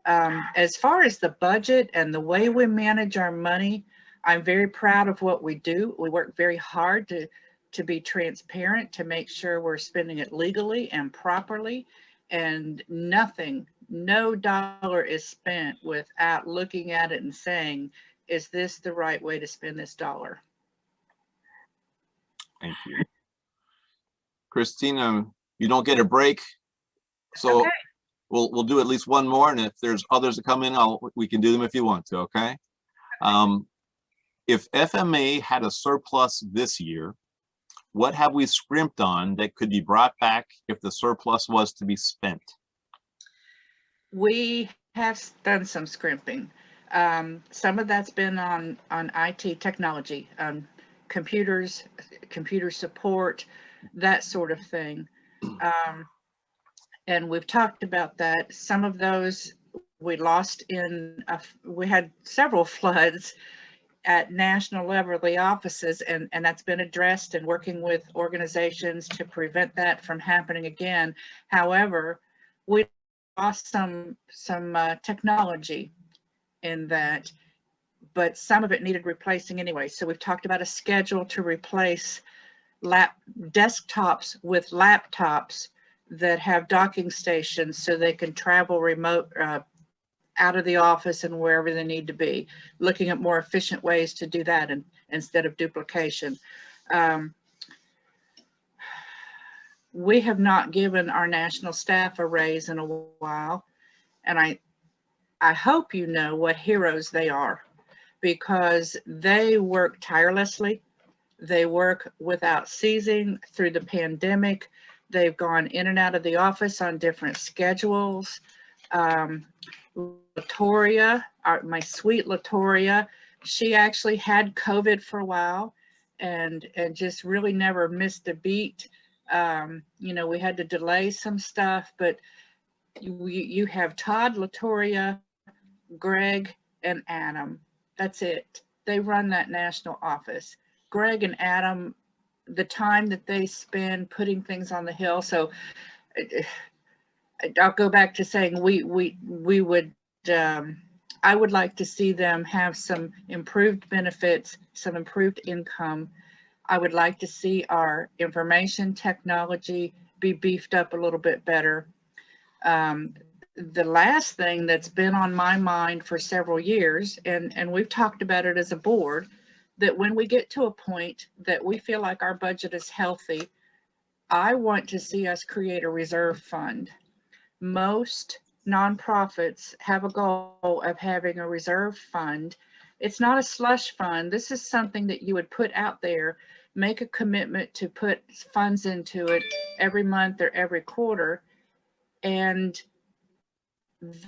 As far as the budget and the way we manage our money, I'm very proud of what we do. We work very hard to be transparent, to make sure we're spending it legally and properly, and no dollar is spent without looking at it and saying, is this the right way to spend this dollar? Thank you. Christina, you don't get a break. So okay. We'll do at least one more, and if there's others that come in, we can do them if you want to, okay? If FMA had a surplus this year, what have we scrimped on that could be brought back if the surplus was to be spent? We have done some scrimping. Some of that's been on IT technology, computers, computer support, that sort of thing. And we've talked about that. Some of those we lost we had several floods at national level of the offices, and that's been addressed and working with organizations to prevent that from happening again. However, we lost some technology in that, but some of it needed replacing anyway. So we've talked about a schedule to replace desktops with laptops that have docking stations so they can travel remote out of the office and wherever they need to be, looking at more efficient ways to do that instead of duplication. We have not given our national staff a raise in a while, and I hope you know what heroes they are, because they work tirelessly. They work without ceasing through the pandemic. They've gone in and out of the office on different schedules. Latoria, my sweet Latoria, she actually had COVID for a while and just really never missed a beat. You know, we had to delay some stuff, but you have Todd, Latoria, Greg, and Adam. That's it. They run that national office. Greg and Adam, the time that they spend putting things on the Hill. So I'll go back to saying we would, I would like to see them have some improved benefits, some improved income. I would like to see our information technology be beefed up a little bit better. The last thing that's been on my mind for several years, and we've talked about it as a board, that when we get to a point that we feel like our budget is healthy, I want to see us create a reserve fund. Most nonprofits have a goal of having a reserve fund. It's not a slush fund. This is something that you would put out there, make a commitment to put funds into it every month or every quarter. And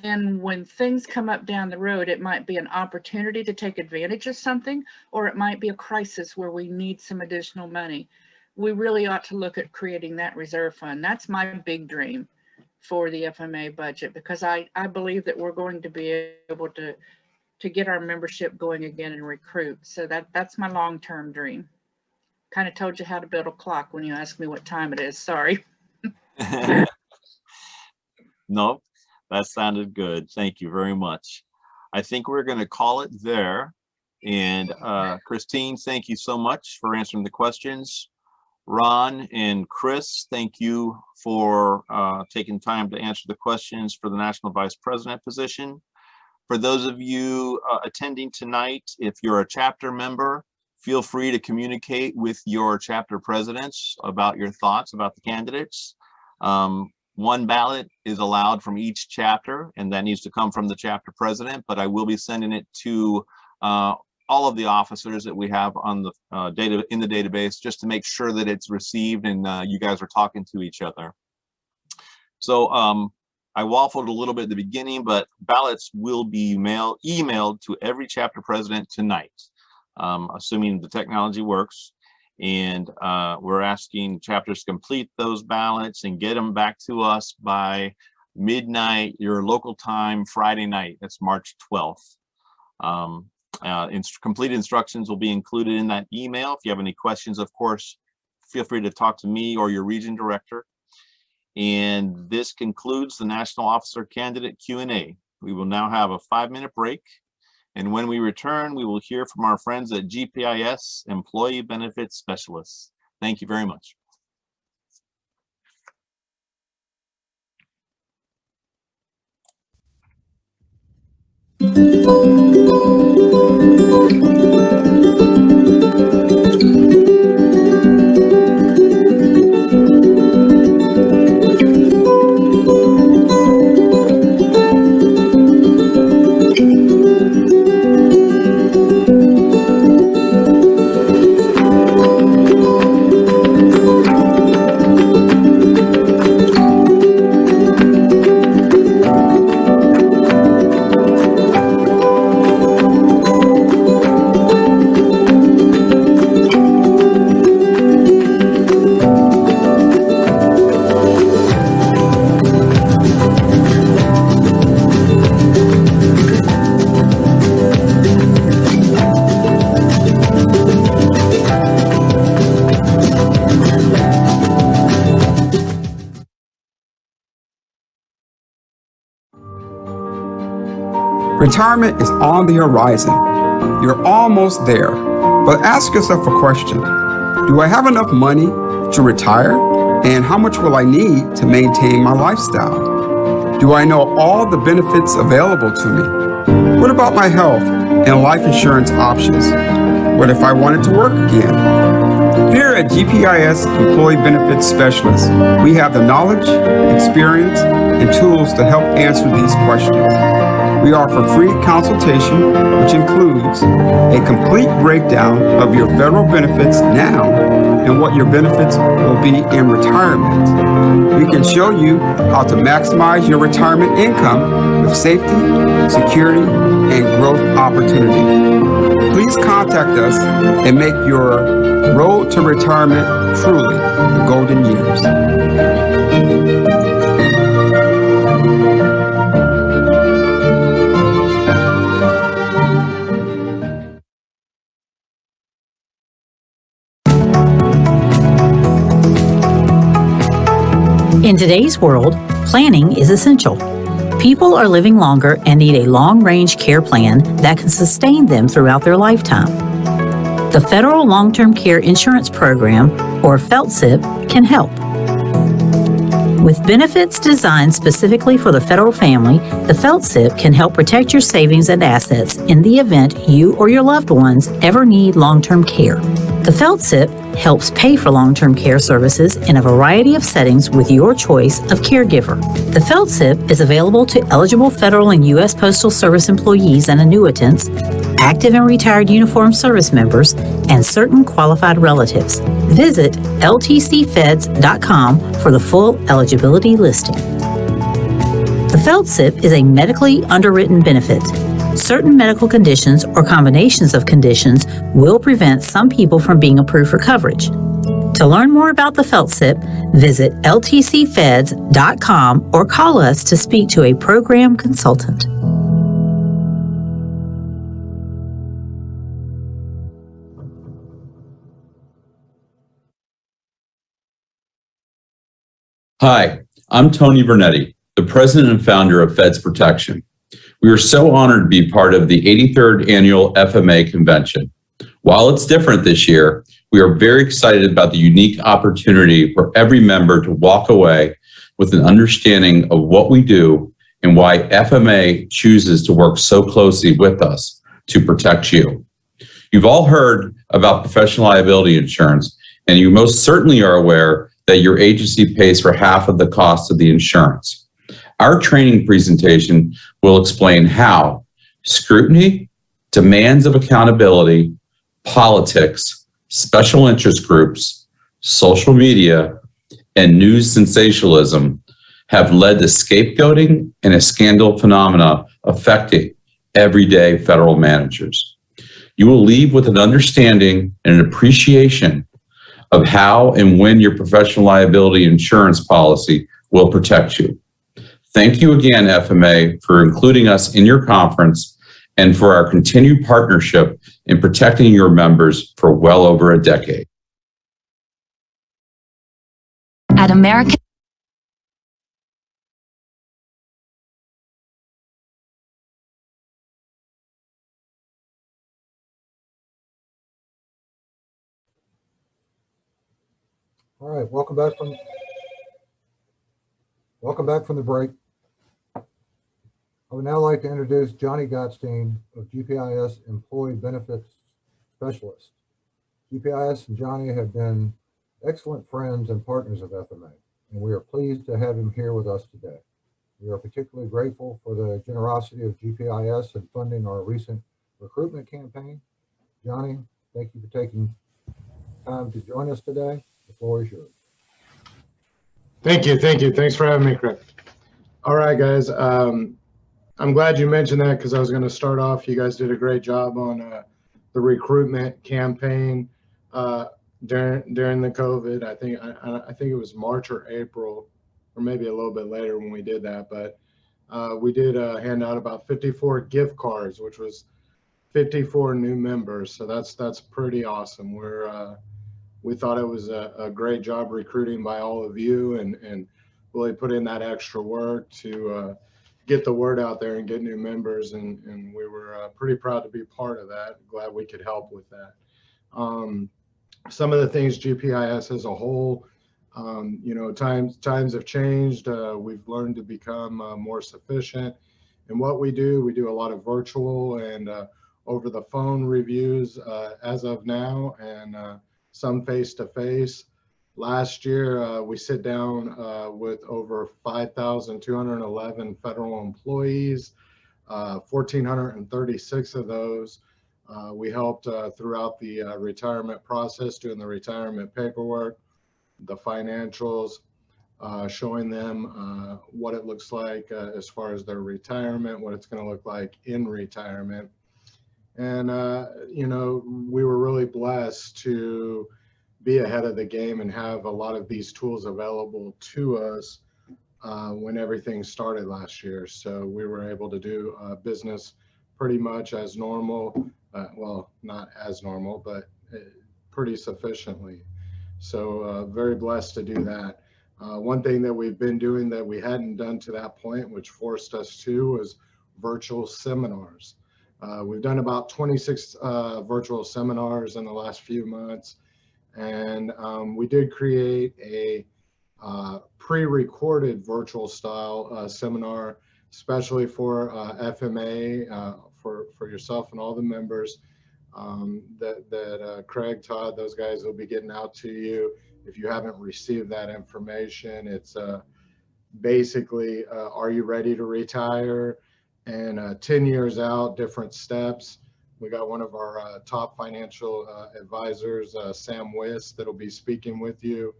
then when things come up down the road, it might be an opportunity to take advantage of something, or it might be a crisis where we need some additional money. We really ought to look at creating that reserve fund. That's my big dream for the FMA budget, because I believe that we're going to be able to get our membership going again and recruit. So that's my long-term dream. Kind of told you how to build a clock when you asked me what time it is. Sorry. No, that sounded good. Thank you very much. I think we're going to call it there. And Christine, thank you so much for answering the questions. Ron and Chris, thank you for taking time to answer the questions for the National Vice President position. For those of you attending tonight, if you're a chapter member, feel free to communicate with your chapter presidents about your thoughts about the candidates. One ballot is allowed from each chapter, and that needs to come from the chapter president, but I will be sending it to all of the officers that we have on the in the database, just to make sure that it's received and you guys are talking to each other. So I waffled a little bit at the beginning, but ballots will be emailed to every chapter president tonight, assuming the technology works. And we're asking chapters to complete those ballots and get them back to us by midnight, your local time, Friday night. That's March 12th. Complete instructions will be included in that email. If you have any questions, of course, feel free to talk to me or your region director. And this concludes the National Officer Candidate Q&A. We will now have a 5-minute break. And when we return, we will hear from our friends at GPIS, Employee Benefits Specialists. Thank you very much. Retirement is on the horizon. You're almost there, but ask yourself a question. Do I have enough money to retire? And how much will I need to maintain my lifestyle? Do I know all the benefits available to me? What about my health and life insurance options? What if I wanted to work again? Here at GPIS Employee Benefits Specialists, we have the knowledge, experience, and tools to help answer these questions. We offer free consultation, which includes a complete breakdown of your federal benefits now and what your benefits will be in retirement. We can show you how to maximize your retirement income with safety, security, and growth opportunity. Please contact us and make your road to retirement truly the golden years. In today's world, planning is essential. People are living longer and need a long-range care plan that can sustain them throughout their lifetime. The Federal Long-Term Care Insurance Program, or FLTCIP, can help. With benefits designed specifically for the federal family, the FLTCIP can help protect your savings and assets in the event you or your loved ones ever need long-term care. The FLTCIP helps pay for long-term care services in a variety of settings with your choice of caregiver. The FLTCIP is available to eligible federal and U.S. Postal Service employees and annuitants, active and retired uniformed service members, and certain qualified relatives. Visit ltcfeds.com for the full eligibility listing. The FLTCIP is a medically underwritten benefit. Certain medical conditions or combinations of conditions will prevent some people from being approved for coverage. To learn more about the FLTCIP, visit ltcfeds.com or call us to speak to a program consultant. Hi, I'm Tony Bernetti, the president and founder of Feds Protection. We are so honored to be part of the 83rd Annual FMA Convention. While it's different this year, we are very excited about the unique opportunity for every member to walk away with an understanding of what we do and why FMA chooses to work so closely with us to protect you. You've all heard about professional liability insurance, and you most certainly are aware that your agency pays for half of the cost of the insurance. Our training presentation will explain how scrutiny, demands of accountability, politics, special interest groups, social media, and news sensationalism have led to scapegoating and a scandal phenomena affecting everyday federal managers. You will leave with an understanding and an appreciation of how and when your professional liability insurance policy will protect you. Thank you again, FMA, for including us in your conference and for our continued partnership in protecting your members for well over a decade. At American All right, welcome back from the break. I would now like to introduce Johnny Gottstein of GPIS Employee Benefits Specialist. GPIS and Johnny have been excellent friends and partners of FMA, and we are pleased to have him here with us today. We are particularly grateful for the generosity of GPIS in funding our recent recruitment campaign. Johnny, thank you for taking time to join us today. The floor is yours. Thank you. Thanks for having me, Craig. All right, guys. I'm glad you mentioned that because I was going to start off. You guys did a great job on the recruitment campaign during the COVID. I think it was March or April, or maybe a little bit later when we did that. But we did hand out about 54 gift cards, which was 54 new members. So that's pretty awesome. We thought it was a great job recruiting by all of you and really put in that extra work to get the word out there and get new members. And we were pretty proud to be part of that. Glad we could help with that. Some of the things GPIS as a whole, times have changed. We've learned to become more sufficient in what we do. We do a lot of virtual and over the phone reviews as of now, and some face-to-face. Last year, we sit down with over 5,211 federal employees, 1,436 of those. We helped throughout the retirement process, doing the retirement paperwork, the financials, showing them what it looks like as far as their retirement, what it's going to look like in retirement. And, we were really blessed to be ahead of the game and have a lot of these tools available to us when everything started last year. So we were able to do business pretty much as normal. Well, not as normal, but pretty sufficiently. So very blessed to do that. One thing that we've been doing that we hadn't done to that point, which forced us to, was virtual seminars. We've done about 26 virtual seminars in the last few months, and we did create a pre-recorded virtual style seminar, especially for FMA, for yourself and all the members that Craig, Todd, those guys will be getting out to you. If you haven't received that information, it's basically, are you ready to retire? And 10 years out, different steps. We got one of our top financial advisors, Sam Wiss, that'll be speaking with you.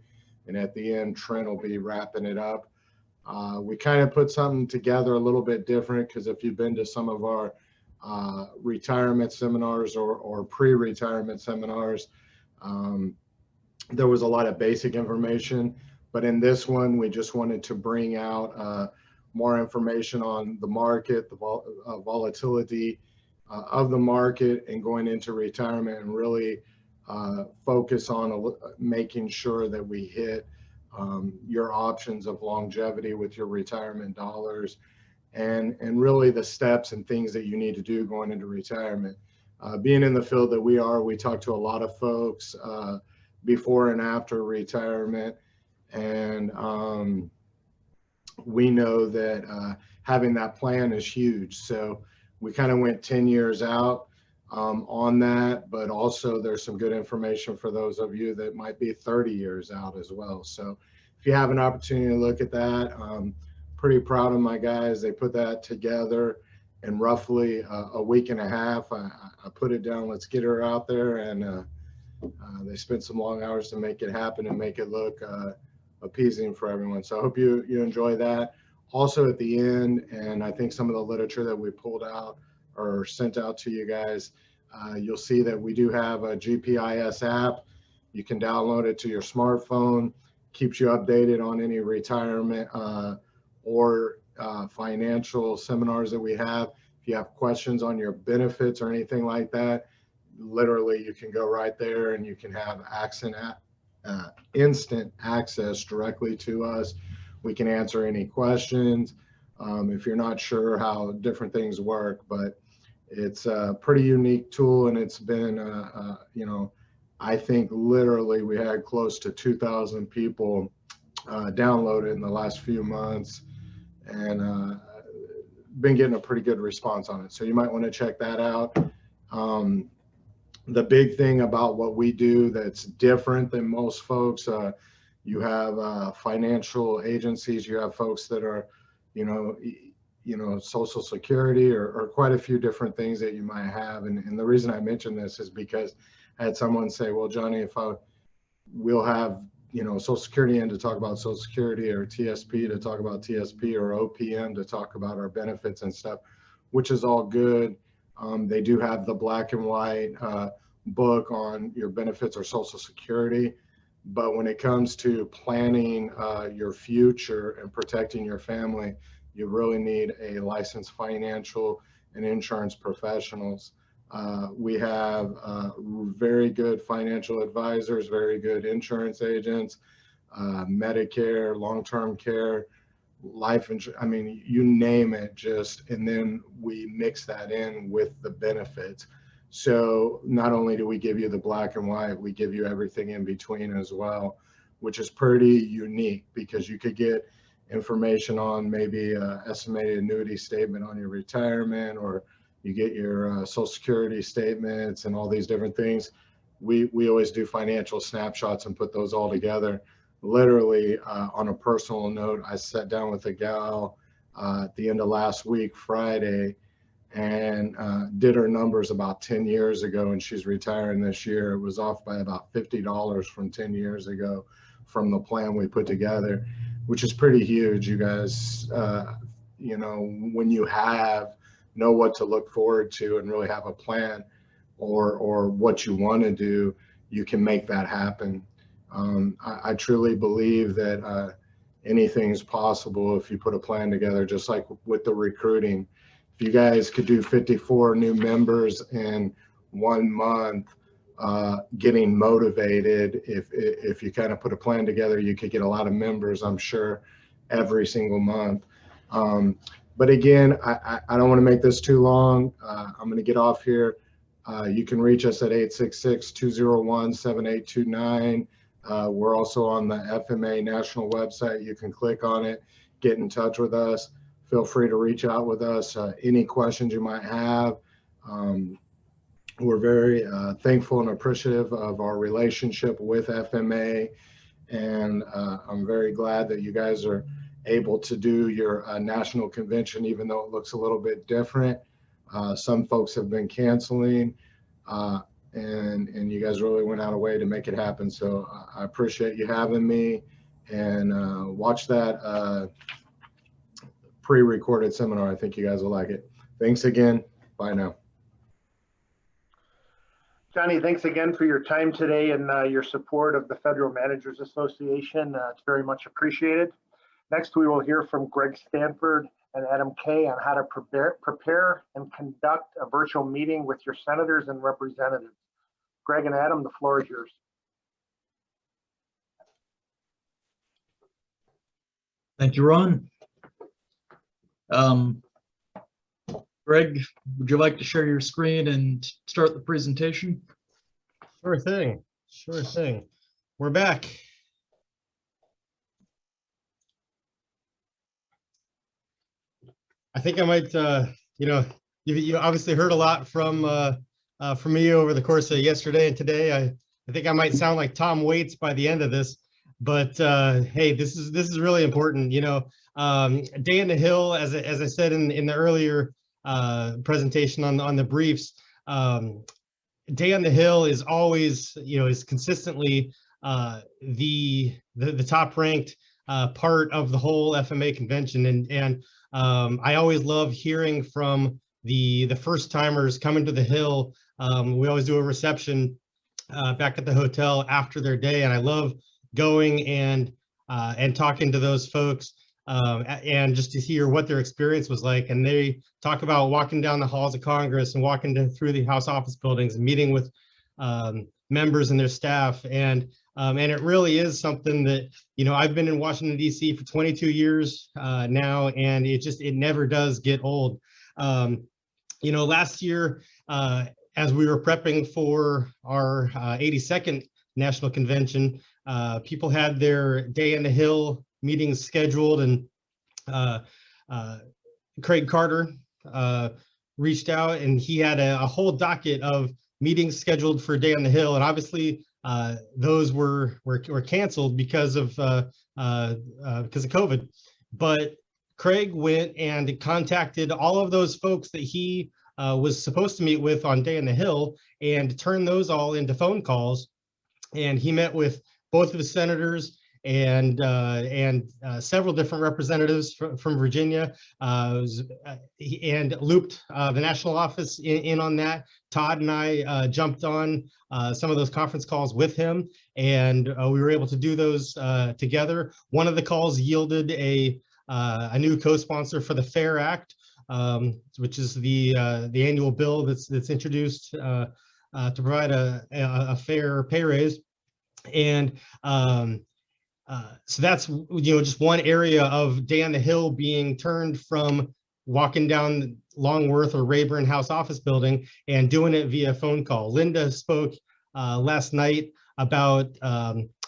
And at the end, Trent will be wrapping it up. We kind of put something together a little bit different because if you've been to some of our retirement seminars or pre-retirement seminars, there was a lot of basic information. But in this one, we just wanted to bring out more information on the market, the volatility of the market and going into retirement, and really focus on making sure that we hit your options of longevity with your retirement dollars, and really the steps and things that you need to do going into retirement. Being in the field that we are, we talk to a lot of folks before and after retirement, and we know that having that plan is huge. So we kind of went 10 years out on that, but also there's some good information for those of you that might be 30 years out as well. So if you have an opportunity to look at that, pretty proud of my guys. They put that together in roughly a week and a half. I put it down, let's get her out there, and they spent some long hours to make it happen and make it look appeasing for everyone. So I hope you enjoy that. Also at the end, and I think some of the literature that we pulled out or sent out to you guys, you'll see that we do have a GPIS app. You can download it to your smartphone, keeps you updated on any retirement or financial seminars that we have. If you have questions on your benefits or anything like that, literally you can go right there and you can have instant access directly to us. We can answer any questions if you're not sure how different things work, but it's a pretty unique tool, and it's been, I think literally we had close to 2,000 people download it in the last few months, and been getting a pretty good response on it. So you might want to check that out. The big thing about what we do that's different than most folks, you have financial agencies, you have folks that are, Social Security or quite a few different things that you might have. And the reason I mention this is because I had someone say, well, Johnny, we'll have, Social Security in to talk about Social Security, or TSP to talk about TSP, or OPM to talk about our benefits and stuff, which is all good. They do have the black and white book on your benefits or Social Security. But when it comes to planning your future and protecting your family, you really need a licensed financial and insurance professionals. We have very good financial advisors, very good insurance agents, Medicare, long-term care, life insurance, you name it, and then we mix that in with the benefits. So not only do we give you the black and white, we give you everything in between as well, which is pretty unique, because you could get information on maybe an estimated annuity statement on your retirement, or you get your Social Security statements and all these different things. We always do financial snapshots and put those all together. Literally, on a personal note, I sat down with a gal at the end of last week, Friday, and did her numbers about 10 years ago, and she's retiring this year. It was off by about $50 from 10 years ago from the plan we put together, which is pretty huge. You guys, when you know what to look forward to and really have a plan or what you want to do, you can make that happen. I truly believe that anything's possible if you put a plan together, just like with the recruiting. If you guys could do 54 new members in 1 month, getting motivated, if you kind of put a plan together, you could get a lot of members, I'm sure, every single month. But again, I don't want to make this too long. I'm going to get off here. You can reach us at 866-201-7829. We're also on the FMA national website. You can click on it, get in touch with us. Feel free to reach out with us. Any questions you might have. We're very thankful and appreciative of our relationship with FMA. And I'm very glad that you guys are able to do your national convention, even though it looks a little bit different. Some folks have been canceling, and you guys really went out of the way to make it happen. So I appreciate you having me, and watch that pre-recorded seminar. I think you guys will like it. Thanks again. Bye now. Johnny, thanks again for your time today and your support of the Federal Managers Association. It's very much appreciated. Next, we will hear from Greg Stanford and Adam Kay on how to prepare and conduct a virtual meeting with your senators and representatives. Greg and Adam, the floor is yours. Thank you, Ron. Greg, would you like to share your screen and start the presentation? Sure thing. Sure thing. We're back. I think I might, you obviously heard a lot from me over the course of yesterday and today. I think I might sound like Tom Waits by the end of this, but hey, this is really important. Day on the Hill, as I said in the earlier presentation on the briefs, Day on the Hill is always, is consistently the top ranked part of the whole FMA convention, and I always love hearing from the first timers coming to the Hill. We always do a reception back at the hotel after their day, and I love going and talking to those folks and just to hear what their experience was like. And they talk about walking down the halls of Congress and walking through the House office buildings and meeting with members and their staff. And it really is something that, I've been in Washington, D.C. for 22 years now, and it never does get old. Last year, as we were prepping for our 82nd National Convention, people had their Day on the Hill meetings scheduled, and Craig Carter reached out, and he had a whole docket of meetings scheduled for Day on the Hill, and obviously those were canceled because of COVID. But Craig went and contacted all of those folks that he was supposed to meet with on Day on the Hill and turned those all into phone calls. And he met with both of the senators and several different representatives from Virginia, and looped the national office in on that. Todd and I jumped on some of those conference calls with him, and we were able to do those together. One of the calls yielded a new co-sponsor for the FAIR Act, which is the annual bill that's introduced to provide a fair pay raise. And so that's just one area of Day on the Hill being turned from walking down Longworth or Rayburn House office building and doing it via phone call. Linda spoke last night about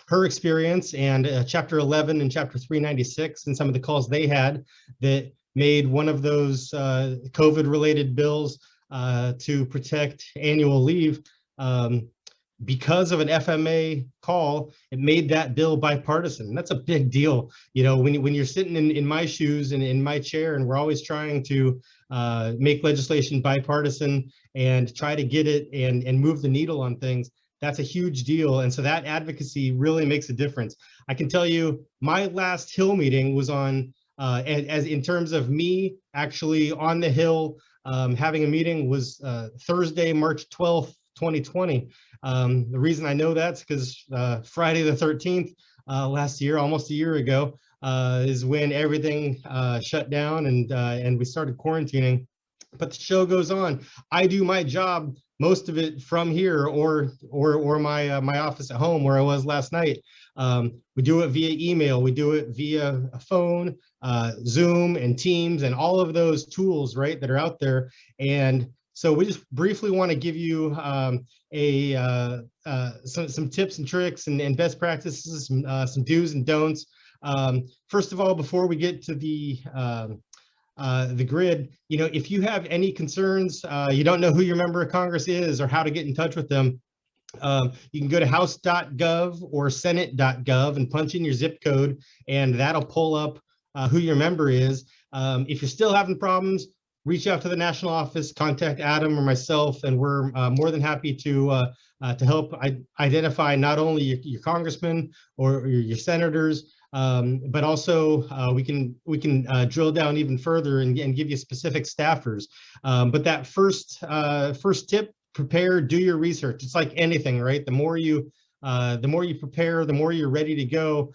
her experience and Chapter 11 and Chapter 396 and some of the calls they had that made one of those COVID-related bills to protect annual leave. Because of an FMA call, it made that bill bipartisan. That's a big deal. When you're sitting in my shoes and in my chair, and we're always trying to make legislation bipartisan and try to get it and move the needle on things, that's a huge deal. And so that advocacy really makes a difference. I can tell you my last Hill meeting was on, as in terms of me actually on the Hill having a meeting, was Thursday, March 12th, 2020. The reason I know that's because Friday the 13th last year, almost a year ago, is when everything shut down and we started quarantining. But the show goes on. I do my job, most of it from here or my office at home where I was last night. We do it via email. We do it via a phone, Zoom and Teams and all of those tools, right, that are out there. And so we just briefly want to give you some tips and tricks and best practices, some do's and don'ts. First of all, before we get to the grid, if you have any concerns, you don't know who your member of Congress is or how to get in touch with them, you can go to house.gov or senate.gov and punch in your zip code, and that'll pull up who your member is. If you're still having problems, reach out to the national office, contact Adam or myself, and we're more than happy to help identify not only your congressmen or your senators, but also we can drill down even further and give you specific staffers. But that first tip: prepare, do your research. It's like anything, right? The more you prepare, the more you're ready to go.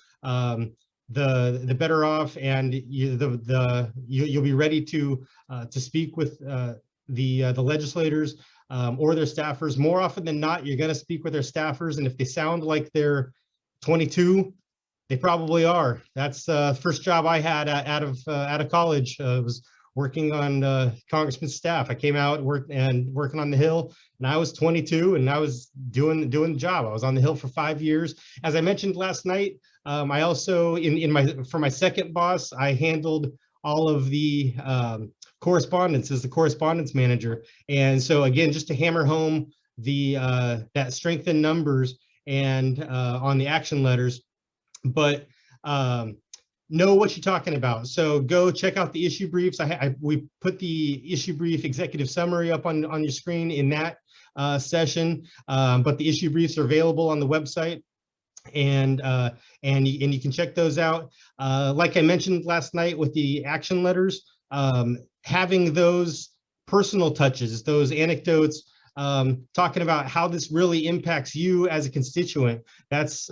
The better off, and you'll be ready to speak with the legislators or their staffers. More often than not, you're going to speak with their staffers, and if they sound like they're 22, they probably are. That's the first job I had out of college. Was working on Congressman's staff. I came out working on the Hill, and I was 22, and I was doing the job. I was on the Hill for 5 years. As I mentioned last night, I also for my second boss, I handled all of the correspondence as the correspondence manager. And so again, just to hammer home the that strength in numbers and on the action letters, but know what you're talking about. So go check out the issue briefs. We put the issue brief executive summary up on your screen in that session, but the issue briefs are available on the website, and you can check those out. Like I mentioned last night with the action letters, having those personal touches, those anecdotes, talking about how this really impacts you as a constituent. That's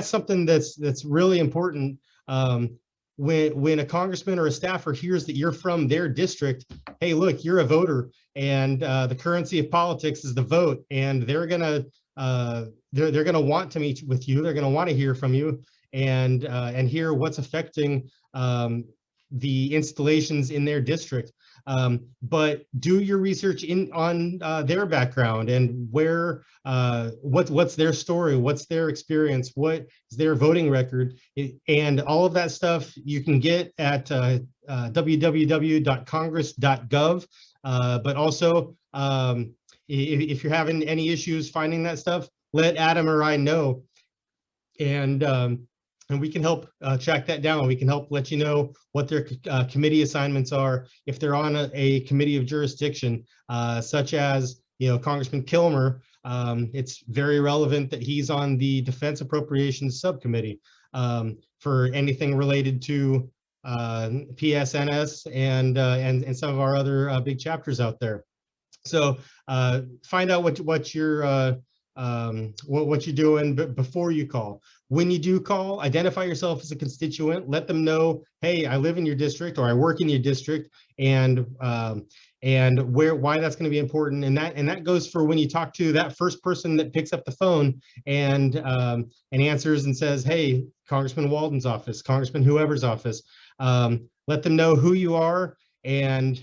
something that's really important. When a congressman or a staffer hears that you're from their district, hey, look, you're a voter, and the currency of politics is the vote, and they're gonna want to meet with you. They're gonna want to hear from you and hear what's affecting the installations in their district. But do your research on their background and what's their story, what's their experience, what is their voting record, and all of that stuff you can get at www.congress.gov. But also, if you're having any issues finding that stuff, let Adam or I know, and we can help track that down. We can help let you know what their committee assignments are. If they're on a committee of jurisdiction, such as Congressman Kilmer, it's very relevant that he's on the Defense Appropriations Subcommittee for anything related to PSNS and some of our other big chapters out there. So find out what you're doing before you call. When you do call, identify yourself as a constituent. Let them know, hey, I live in your district or I work in your district, and why that's going to be important. And that goes for when you talk to that first person that picks up the phone and answers and says, hey, Congressman Walden's office, Congressman whoever's office. Let them know who you are, and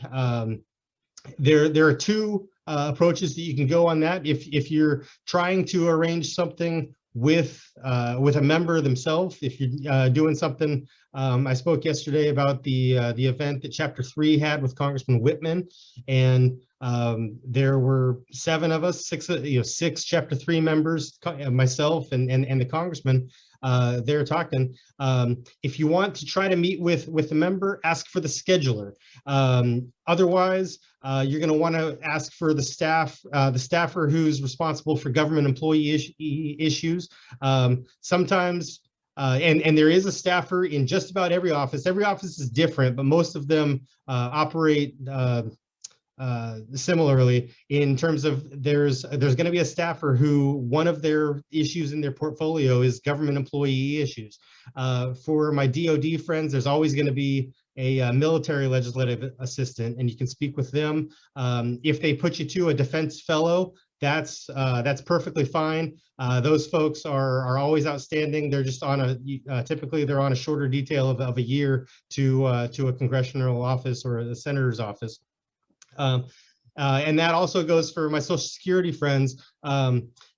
there are two approaches that you can go on that. If you're trying to arrange something with a member themselves, if you're doing something, I spoke yesterday about the event that Chapter 3 had with Congressman Whitman, and there were 7 of us, 6 Chapter 3 members, myself and the congressman. They're talking. If you want to try to meet with a member, ask for the scheduler. Otherwise, you're going to want to ask for the staffer who's responsible for government employee issues. Sometimes, and there is a staffer in just about every office. Every office is different, but most of them operate similarly in terms of there's going to be a staffer who one of their issues in their portfolio is government employee issues. For my DoD friends, there's always going to be a military legislative assistant, and you can speak with them. If they put you to a defense fellow, that's perfectly fine. Those folks are always outstanding. They're just on typically they're on a shorter detail of a year to a congressional office or a senator's office. And that also goes for my Social Security friends.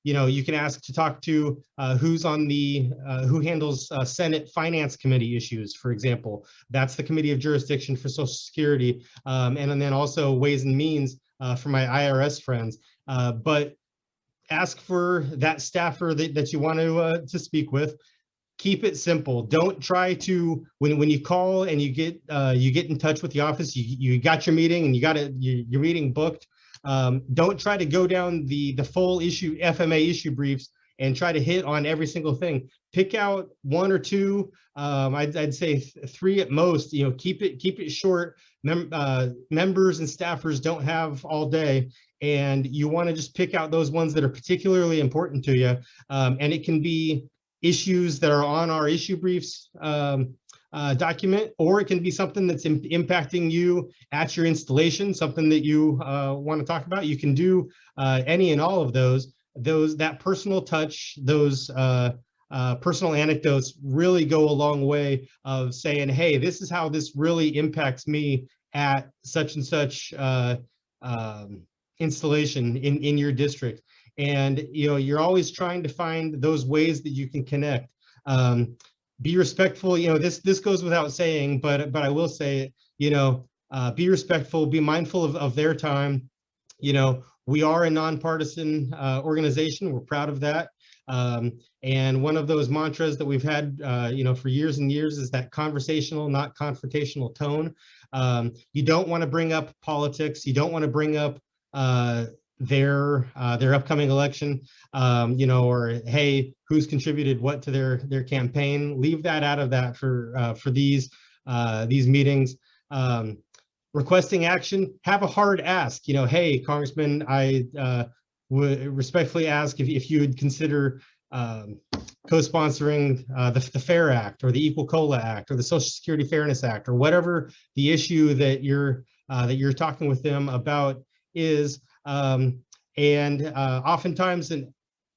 You can ask to talk to who's on who handles Senate Finance Committee issues, for example. That's the Committee of Jurisdiction for Social Security, and then also Ways and Means for my IRS friends. But ask for that staffer that you want to speak with. Keep it simple. Don't try to, when you call and you get in touch with the office, you got your meeting and you got your meeting booked. Don't try to go down the full issue FMA issue briefs and try to hit on every single thing. Pick out 1 or 2. I'd say 3 at most. Keep it short. Members and staffers don't have all day, and you want to just pick out those ones that are particularly important to you. And it can be issues that are on our issue briefs document, or it can be something that's impacting you at your installation, something that you want to talk about. You can do any and all of those. That personal touch, those personal anecdotes really go a long way of saying, hey, this is how this really impacts me, at such and such installation in your district. And you're always trying to find those ways that you can connect. Be respectful. This goes without saying, but I will say it. Be respectful. Be mindful of their time. We are a nonpartisan organization. We're proud of that. And one of those mantras that we've had, for years and years is that conversational, not confrontational tone. You don't want to bring up politics. You don't want to bring up their upcoming election, or hey, who's contributed what to their campaign. Leave that out of that for these meetings. Requesting action, have a hard ask. Hey, Congressman, I would respectfully ask if you would consider co-sponsoring the FAIR Act or the Equal COLA Act or the Social Security Fairness Act or whatever the issue that you're talking with them about is.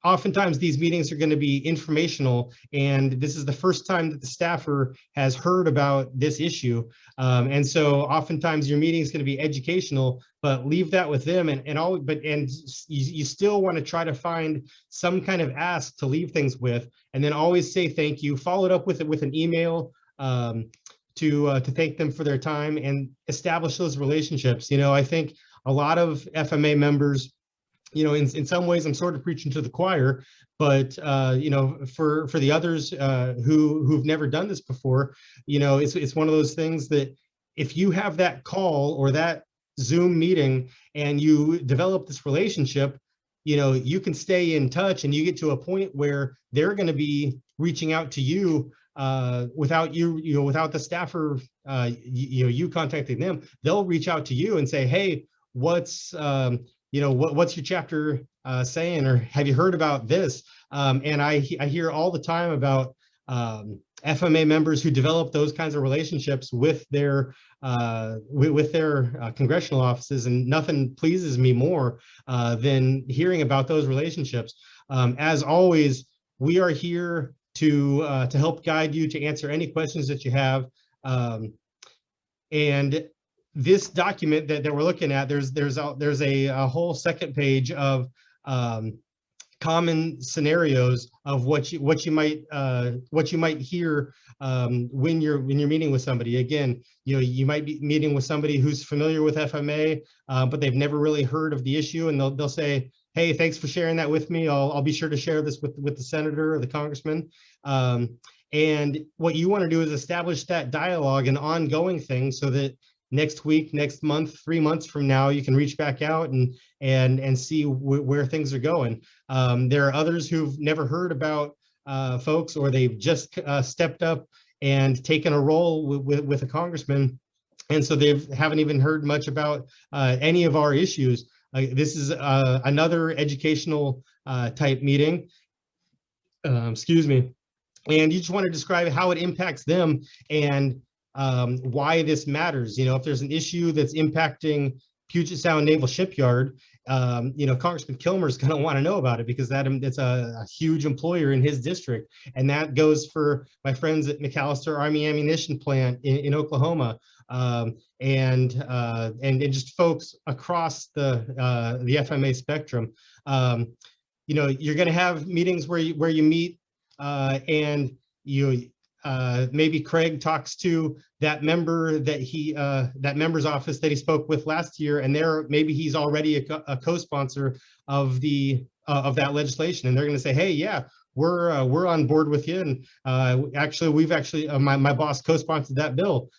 Oftentimes these meetings are going to be informational, and this is the first time that the staffer has heard about this issue. And so oftentimes your meeting is going to be educational, but leave that with them. And you still want to try to find some kind of ask to leave things with, and then always say thank you. Follow it up with an email to thank them for their time and establish those relationships. I think a lot of FMA members, in some ways I'm sort of preaching to the choir, but for the others who've never done this before, it's one of those things that if you have that call or that Zoom meeting and you develop this relationship, you can stay in touch, and you get to a point where they're going to be reaching out to you without without the staffer, you contacting them. They'll reach out to you and say, hey, what's your chapter saying, or have you heard about this? And I hear all the time about FMA members who develop those kinds of relationships with their congressional offices, and nothing pleases me more than hearing about those relationships. As always, we are here to help guide you, to answer any questions that you have. And this document that we're looking at, there's a whole second page of common scenarios of what you might hear when you're meeting with somebody. Again, you might be meeting with somebody who's familiar with FMA, but they've never really heard of the issue, and they'll say, hey, thanks for sharing that with me. I'll be sure to share this with the senator or the congressman. And what you want to do is establish that dialogue, an ongoing thing, so that next week, next month, 3 months from now, you can reach back out and see where things are going. There are others who've never heard about folks, or they've just stepped up and taken a role with a congressman, and so they haven't even heard much about any of our issues. This is another educational type meeting. Excuse me. And you just want to describe how it impacts them and why this matters. If there's an issue that's impacting Puget Sound Naval Shipyard, Congressman Kilmer is going to want to know about it, because it's a huge employer in his district. And that goes for my friends at McAllister Army Ammunition Plant in Oklahoma, and just folks across the FMA spectrum. You're going to have meetings where you meet and you maybe Craig talks to that member that member's office that he spoke with last year, and maybe he's already a co-sponsor of that legislation, and they're going to say, hey, yeah, we're on board with you, and actually my boss co-sponsored that bill.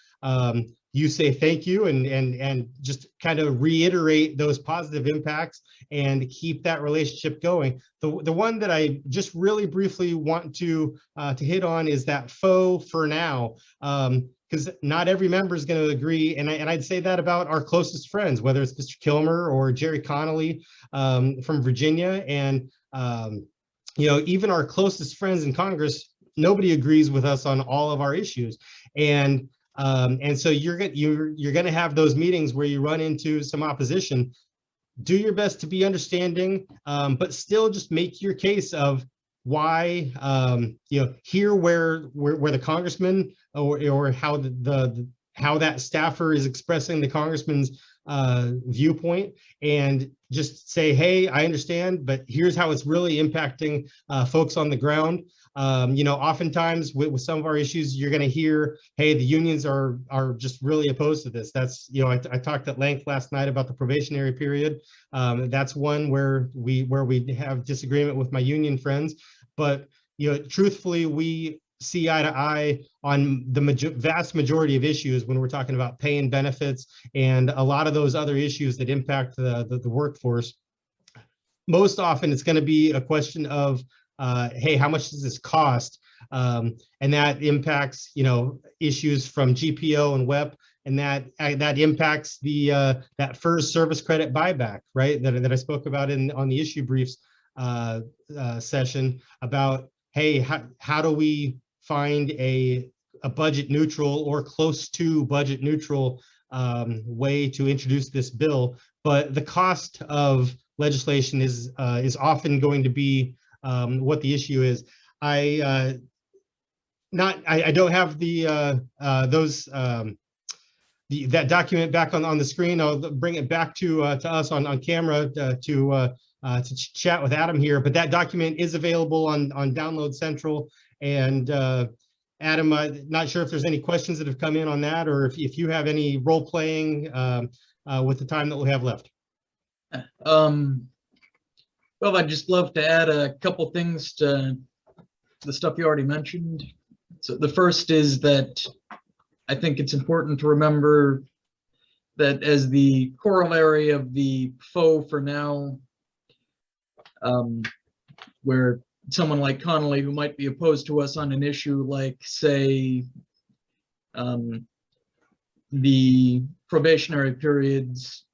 You say thank you and just kind of reiterate those positive impacts and keep that relationship going. The one that I just really briefly want to hit on is that faux for now, because not every member is going to agree, and I'd say that about our closest friends, whether it's Mr. Kilmer or Jerry Connolly from Virginia, and even our closest friends in Congress, nobody agrees with us on all of our issues, and so you're going to have those meetings where you run into some opposition. Do your best to be understanding, but still just make your case of why, hear where the congressman or how the how that staffer is expressing the congressman's viewpoint, and just say, hey, I understand, but here's how it's really impacting folks on the ground. Oftentimes with some of our issues, you're going to hear, hey, the unions are just really opposed to this. That's, I talked at length last night about the probationary period. That's one where we have disagreement with my union friends, but truthfully, we see eye to eye on the vast majority of issues when we're talking about pay and benefits and a lot of those other issues that impact the workforce. Most often it's going to be a question of, hey, how much does this cost? And that impacts, issues from GPO and WEP, and that impacts the that FERS service credit buyback, right? That I spoke about on the issue briefs session about, hey, how do we find a budget neutral or close to budget neutral way to introduce this bill? But the cost of legislation is often going to be what the issue is. I don't have that document back on the screen. I'll bring it back to us on camera to chat with Adam here. But that document is available on Download Central. And Adam, I'm not sure if there's any questions that have come in on that, or if you have any role playing with the time that we have left. Well, I'd just love to add a couple things to the stuff you already mentioned. So the first is that I think it's important to remember that as the corollary of the foe for now, where someone like Connolly, who might be opposed to us on an issue like, say, the probationary periods,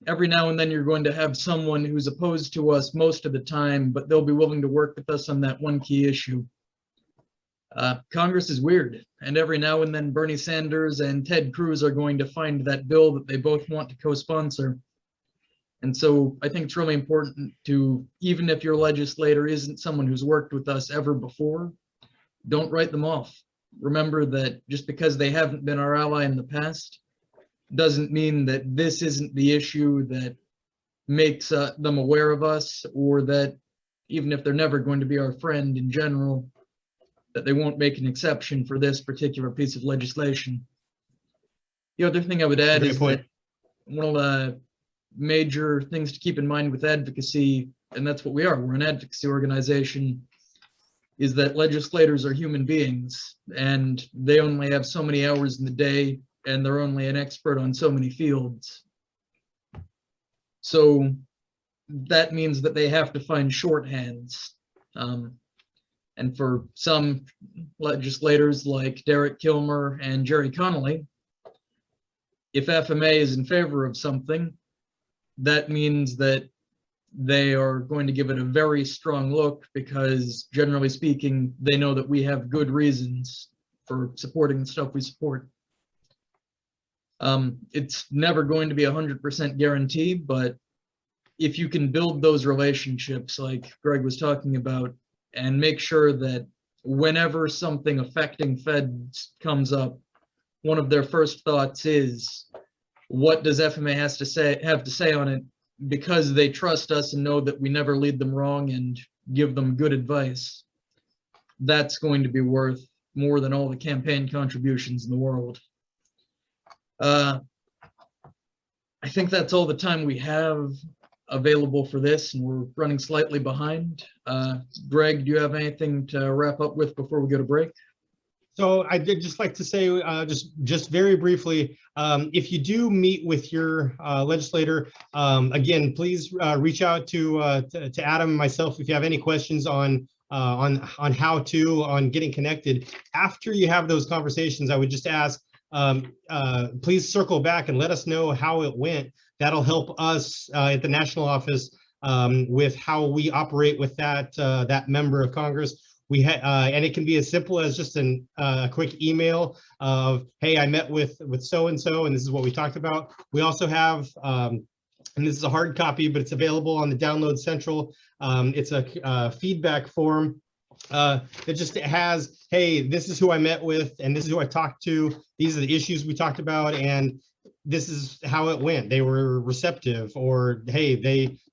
every now and then you're going to have someone who's opposed to us most of the time, but they'll be willing to work with us on that one key issue. Congress is weird, and every now and then Bernie Sanders and Ted Cruz are going to find that bill that they both want to co-sponsor. And so I think it's really important to, even if your legislator isn't someone who's worked with us ever before, don't write them off. Remember that just because they haven't been our ally in the past doesn't mean that this isn't the issue that makes them aware of us, or that even if they're never going to be our friend in general, that they won't make an exception for this particular piece of legislation. The other thing I would add is that one of the major things to keep in mind with advocacy, and that's what we are, we're an advocacy organization, is that legislators are human beings, and they only have so many hours in the day, and they're only an expert on so many fields. So that means that they have to find shorthands. And for some legislators like Derek Kilmer and Jerry Connolly, if FMA is in favor of something, that means that they are going to give it a very strong look, because generally speaking, they know that we have good reasons for supporting the stuff we support. It's never going to be 100% guarantee, but if you can build those relationships like Greg was talking about, and make sure that whenever something affecting feds comes up, one of their first thoughts is, what does FMA have to say on it? Because they trust us and know that we never lead them wrong and give them good advice. That's going to be worth more than all the campaign contributions in the world. I think that's all the time we have available for this, and we're running slightly behind. Greg, do you have anything to wrap up with before we go to break? So I did just like to say, just very briefly, if you do meet with your legislator, again, please reach out to Adam and myself if you have any questions on how on getting connected. After you have those conversations, I would just ask, please circle back and let us know how it went. That'll help us at the national office with how we operate with that member of Congress. And it can be as simple as just a quick email of, hey, I met with so-and-so, and this is what we talked about. We also have, and this is a hard copy, but it's available on the Download Central. It's a feedback form that just has, hey, this is who I met with, and this is who I talked to. These are the issues we talked about, and this is how it went. They were receptive, or hey,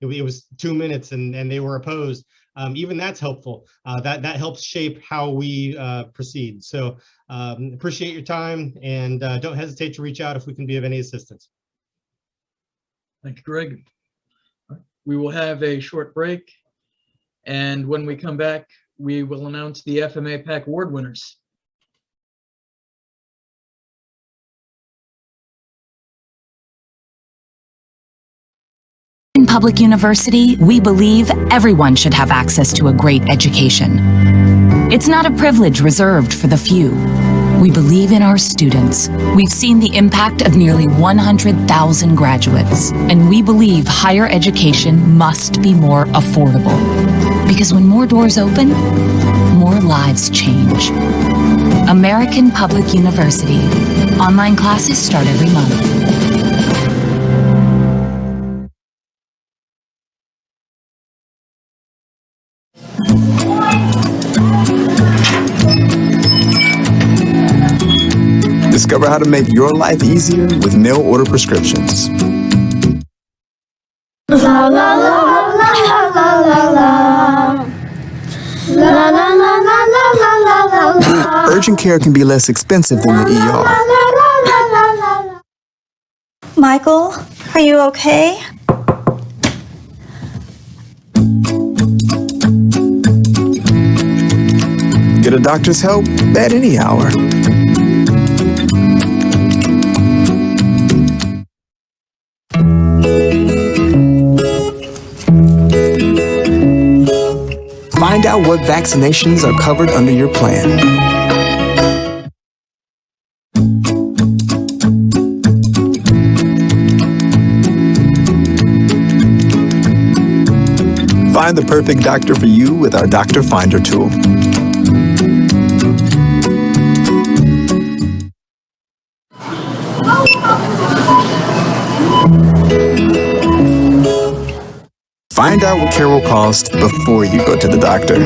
it was 2 minutes and they were opposed. Even that's helpful. That helps shape how we proceed. So appreciate your time, and don't hesitate to reach out if we can be of any assistance. Thank you, Greg. We will have a short break, and when we come back, we will announce the FMA-PAC award winners. In public university, we believe everyone should have access to a great education. It's not a privilege reserved for the few. We believe in our students. We've seen the impact of nearly 100,000 graduates, and we believe higher education must be more affordable. Because when more doors open, more lives change. American Public University. Online classes start every month. Discover how to make your life easier with mail order prescriptions. La la la la la la la la. La la la la la la la la. Urgent care can be less expensive than the ER. Michael, are you okay? Get a doctor's help at any hour. Find out what vaccinations are covered under your plan. Find the perfect doctor for you with our Doctor Finder tool. Find out what care will cost before you go to the doctor.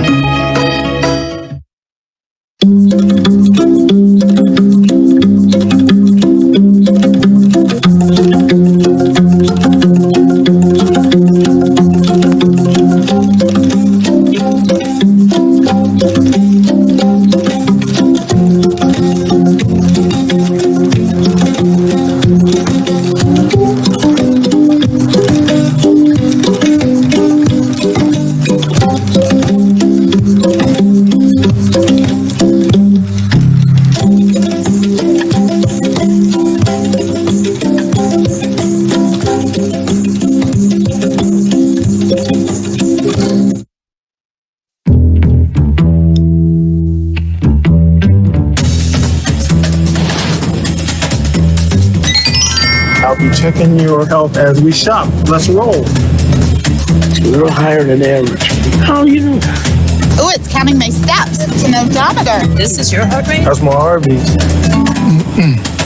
I'll be checking your health as we shop. Let's roll. It's a little higher than average. How do you know that? Oh, it's counting my steps. It's an odometer. This is your heart rate? That's my heartbeat.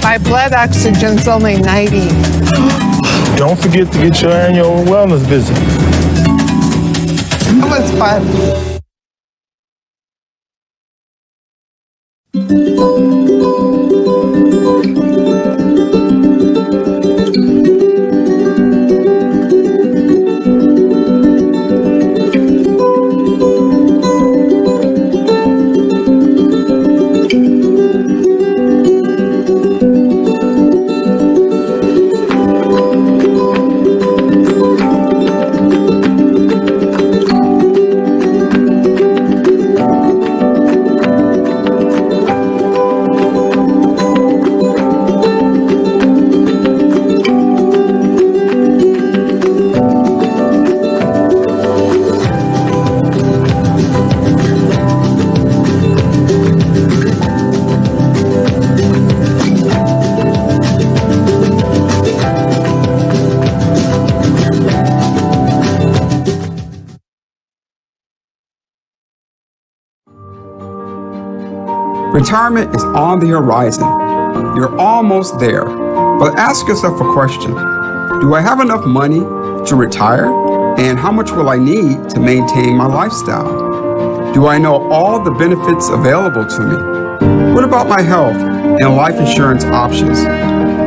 My blood oxygen's only 90. Don't forget to get your annual wellness visit. It was fun. Retirement is on the horizon. You're almost there. But ask yourself a question. Do I have enough money to retire? And how much will I need to maintain my lifestyle? Do I know all the benefits available to me? What about my health and life insurance options?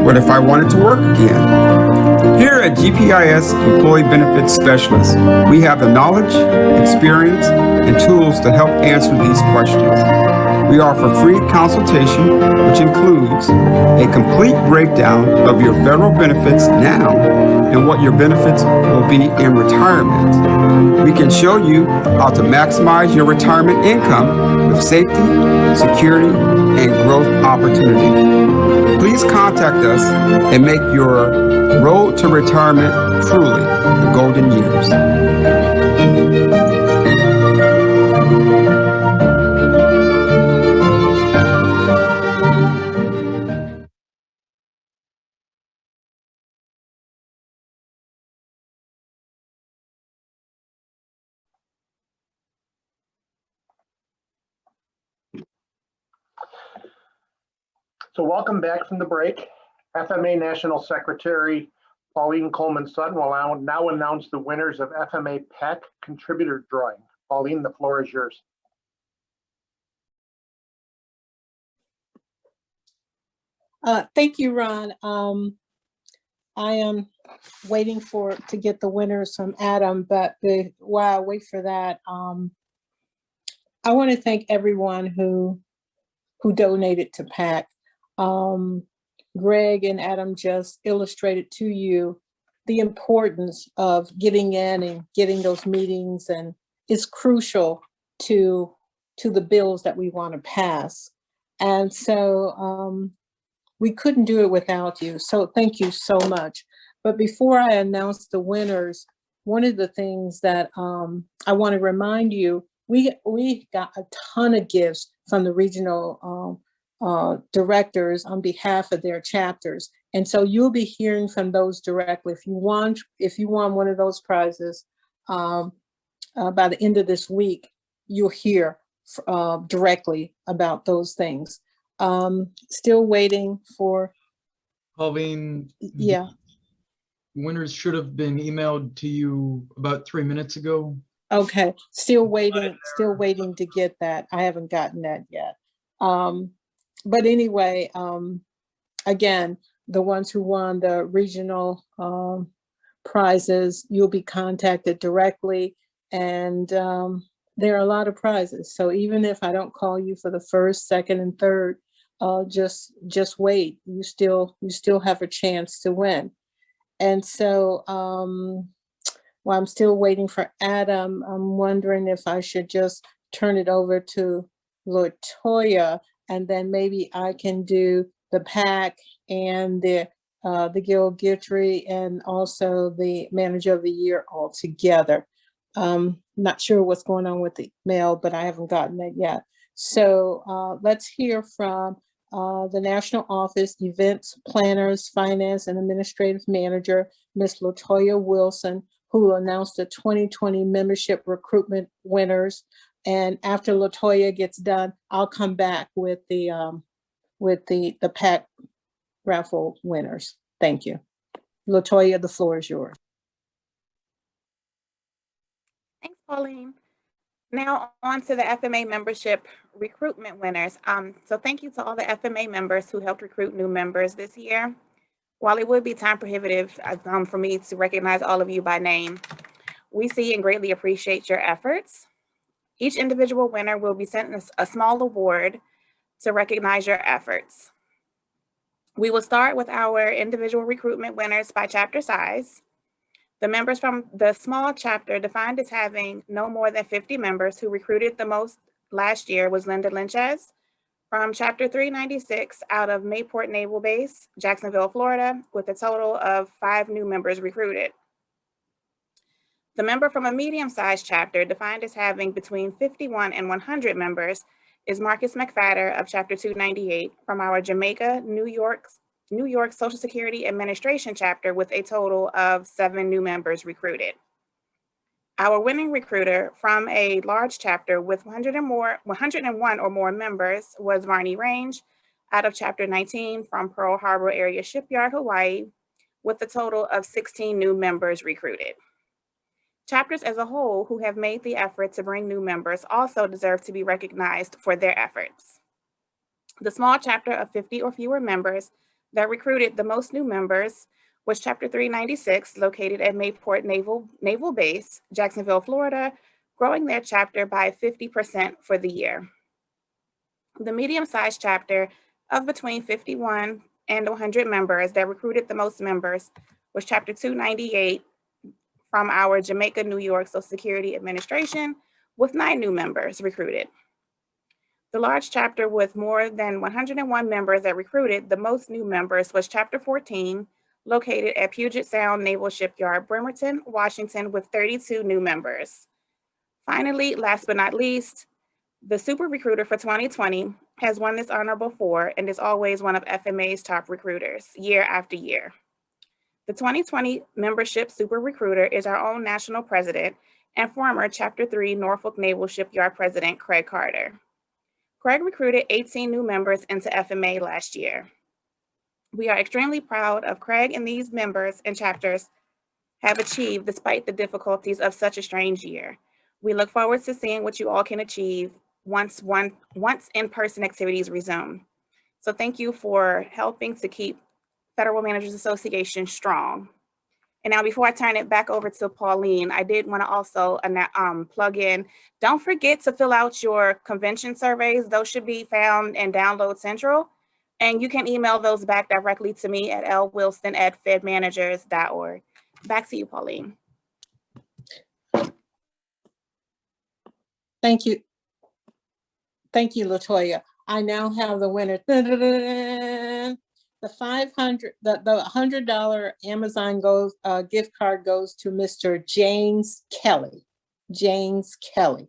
What if I wanted to work again? Here at GPIS Employee Benefits Specialists, we have the knowledge, experience, and tools to help answer these questions. We offer free consultation, which includes a complete breakdown of your federal benefits now and what your benefits will be in retirement. We can show you how to maximize your retirement income with safety, security, and growth opportunity. Please contact us and make your road to retirement truly the golden years. So welcome back from the break. FMA National Secretary Pauline Coleman-Sutton will now announce the winners of FMA-PAC contributor drawing. Pauline, the floor is yours. Thank you, Ron. I am waiting to get the winners from Adam, but while I wait for that, I want to thank everyone who donated to PAC. Greg and Adam just illustrated to you the importance of getting in and getting those meetings, and it's crucial to the bills that we want to pass. And so we couldn't do it without you. So thank you so much. But before I announce the winners, one of the things that I want to remind you, we got a ton of gifts from the regional directors on behalf of their chapters. And so you'll be hearing from those directly. If you want one of those prizes by the end of this week, you'll hear directly about those things. Still waiting for Pauline. Yeah. Winners should have been emailed to you about 3 minutes ago. Okay, still waiting to get that. I haven't gotten that yet. But anyway, again, the ones who won the regional prizes, you'll be contacted directly, and there are a lot of prizes. So even if I don't call you for the first, second, and third, just wait. You still have a chance to win. And so while I'm still waiting for Adam, I'm wondering if I should just turn it over to LaToya, and then maybe I can do the PAC and the Gil Guthrie and also the Manager of the Year all together. Not sure what's going on with the mail, but I haven't gotten that yet. So let's hear from the National Office, Events, Planners, Finance, and Administrative Manager, Ms. LaToya Wilson, who will announce the 2020 membership recruitment winners. And after LaToya gets done, I'll come back with the PAC raffle winners. Thank you. LaToya, the floor is yours. Thanks, Pauline. Now on to the FMA membership recruitment winners. So thank you to all the FMA members who helped recruit new members this year. While it would be time prohibitive for me to recognize all of you by name, we see and greatly appreciate your efforts. Each individual winner will be sent a small award to recognize your efforts. We will start with our individual recruitment winners by chapter size. The members from the small chapter, defined as having no more than 50 members, who recruited the most last year was Linda Lynches from chapter 396 out of Mayport Naval Base, Jacksonville, Florida, with a total of 5 new members recruited. The member from a medium-sized chapter, defined as having between 51 and 100 members, is Marcus McFadder of chapter 298 from our Jamaica, New York Social Security Administration chapter, with a total of 7 new members recruited. Our winning recruiter from a large chapter with 101 or more members was Varney Range out of chapter 19 from Pearl Harbor Area Shipyard, Hawaii, with a total of 16 new members recruited. Chapters as a whole who have made the effort to bring new members also deserve to be recognized for their efforts. The small chapter of 50 or fewer members that recruited the most new members was Chapter 396, located at Mayport Naval Base, Jacksonville, Florida, growing their chapter by 50% for the year. The medium-sized chapter of between 51 and 100 members that recruited the most members was Chapter 298 from our Jamaica, New York Social Security Administration, with 9 new members recruited. The large chapter with more than 101 members that recruited the most new members was Chapter 14, located at Puget Sound Naval Shipyard, Bremerton, Washington, with 32 new members. Finally, last but not least, the Super Recruiter for 2020 has won this honor before and is always one of FMA's top recruiters year after year. The 2020 membership Super Recruiter is our own national president and former Chapter 3 Norfolk Naval Shipyard President Craig Carter. Craig recruited 18 new members into FMA last year. We are extremely proud of Craig and these members and chapters have achieved despite the difficulties of such a strange year. We look forward to seeing what you all can achieve once in-person activities resume. So thank you for helping to keep Federal Managers Association strong. And now before I turn it back over to Pauline, I did want to also plug in, don't forget to fill out your convention surveys. Those should be found in Download Central. And you can email those back directly to me at lwilson@fedmanagers.org. Back to you, Pauline. Thank you. Thank you, LaToya. I now have the winner. The $100 Amazon gift card goes to Mr. James Kelly. James Kelly.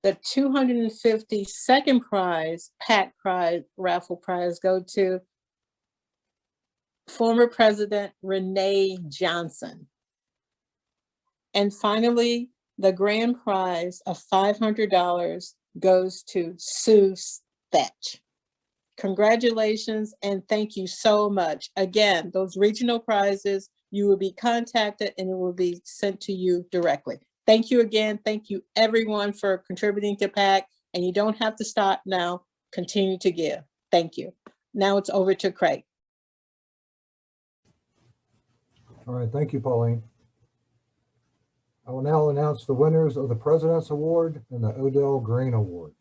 The 250 second prize, PAC prize, raffle prize, go to former President Renee Johnson. And finally, the grand prize of $500 goes to Sue Thatch. Congratulations and thank you so much. Again, those regional prizes, you will be contacted and it will be sent to you directly. Thank you again. Thank you everyone for contributing to PAC, and you don't have to stop now. Continue to give. Thank you. Now it's over to Craig. All right, thank you, Pauline. I will now announce the winners of the President's Award and the Odell Green Award.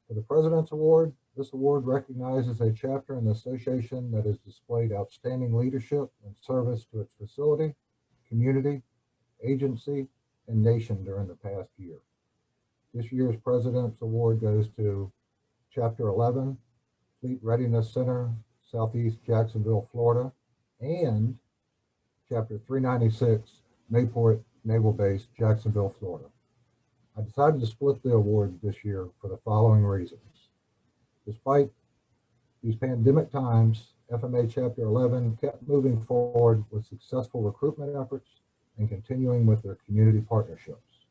For the President's Award, this award recognizes a chapter in the association that has displayed outstanding leadership and service to its facility, community, agency, and nation during the past year. This year's President's Award goes to Chapter 11, Fleet Readiness Center, Southeast Jacksonville, Florida, and Chapter 396, Mayport Naval Base, Jacksonville, Florida. I decided to split the award this year for the following reasons. Despite these pandemic times, FMA Chapter 11 kept moving forward with successful recruitment efforts and continuing with their community partnerships.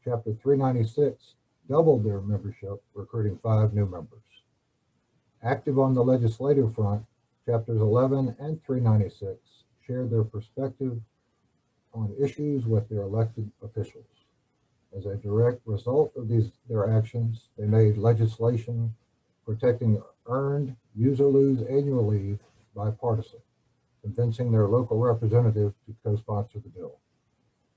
Chapter 396 doubled their membership, recruiting 5 new members. Active on the legislative front, Chapters 11 and 396 shared their perspective on issues with their elected officials. As a direct result of their actions, they made legislation protecting earned use-or-lose annual leave bipartisan, convincing their local representative to co-sponsor the bill.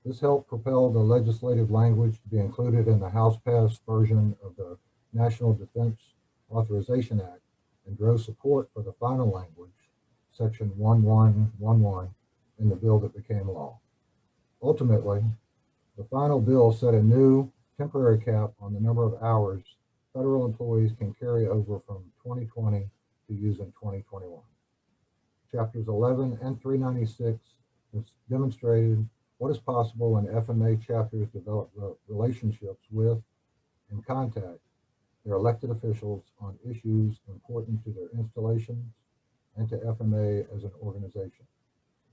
This helped propel the legislative language to be included in the House-passed version of the National Defense Authorization Act and drove support for the final language, Section 1111, in the bill that became law. Ultimately, the final bill set a new temporary cap on the number of hours federal employees can carry over from 2020 to use in 2021. Chapters 11 and 396 demonstrated what is possible when FMA chapters develop relationships with and contact their elected officials on issues important to their installations and to FMA as an organization,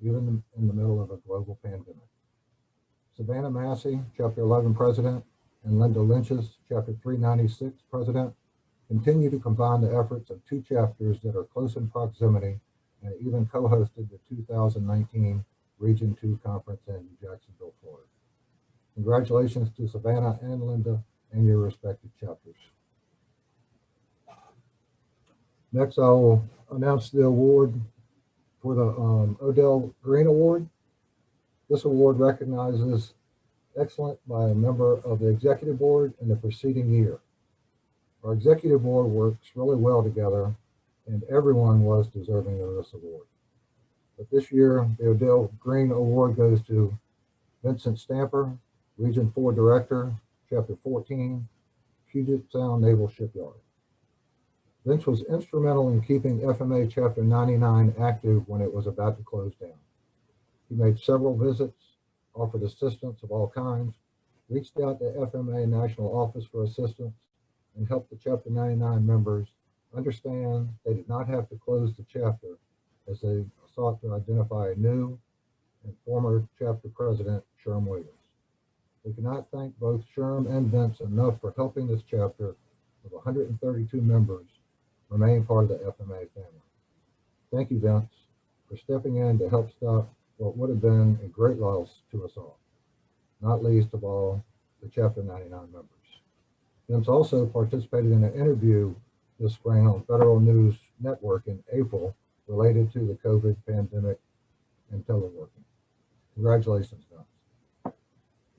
even in the middle of a global pandemic. Savannah Massey, Chapter 11 President, and Linda Lynch's Chapter 396 President continue to combine the efforts of 2 chapters that are close in proximity and even co-hosted the 2019 Region 2 Conference in Jacksonville, Florida. Congratulations to Savannah and Linda and your respective chapters. Next, I will announce the award for the Odell Green Award. This award recognizes excellence by a member of the executive board in the preceding year. Our executive board works really well together, and everyone was deserving of this award. But this year, the Odell Green Award goes to Vincent Stamper, Region 4 Director, Chapter 14, Puget Sound Naval Shipyard. Vince was instrumental in keeping FMA Chapter 99 active when it was about to close down. He made several visits, offered assistance of all kinds, reached out to FMA National Office for assistance, and helped the Chapter 99 members understand they did not have to close the chapter as they sought to identify a new and former chapter president, Sherm Williams. We cannot thank both Sherm and Vince enough for helping this chapter of 132 members remain part of the FMA family. Thank you, Vince, for stepping in to help stop what would have been a great loss to us all, not least of all the Chapter 99 members. Vince also participated in an interview this spring on Federal News Network in April related to the COVID pandemic and teleworking. Congratulations, Vince.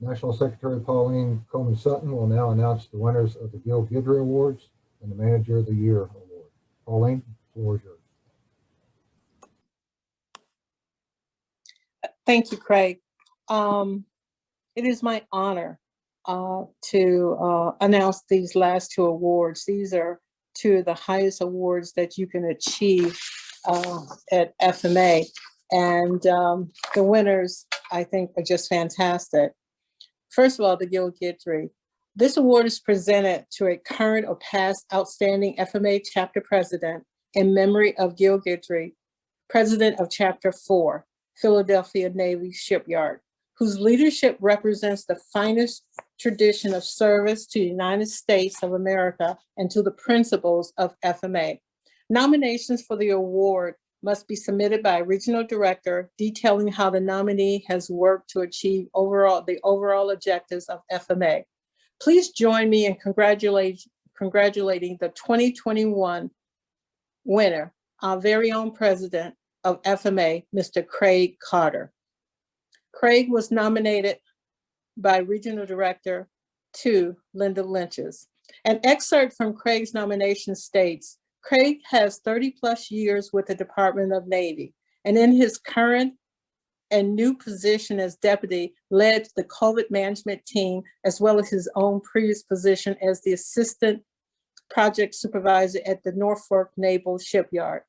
National Secretary Pauline Coleman-Sutton will now announce the winners of the Gil Guidry Awards and the Manager of the Year Award. Pauline, the floor is yours. Thank you, Craig. It is my honor to announce these last two awards. These are two of the highest awards that you can achieve at FMA. And the winners, I think, are just fantastic. First of all, the Gil Guidry. This award is presented to a current or past outstanding FMA chapter president in memory of Gil Guidry, president of Chapter 4, Philadelphia Navy Shipyard, whose leadership represents the finest tradition of service to the United States of America and to the principles of FMA. Nominations for the award must be submitted by a regional director detailing how the nominee has worked to achieve the overall objectives of FMA. Please join me in congratulating the 2021 winner, our very own president of FMA, Mr. Craig Carter. Craig was nominated by Regional Director 2, Linda Lynches. An excerpt from Craig's nomination states, Craig has 30 plus years with the Department of Navy, and in his current and new position as deputy led the COVID management team, as well as his own previous position as the assistant project supervisor at the Norfolk Naval Shipyard.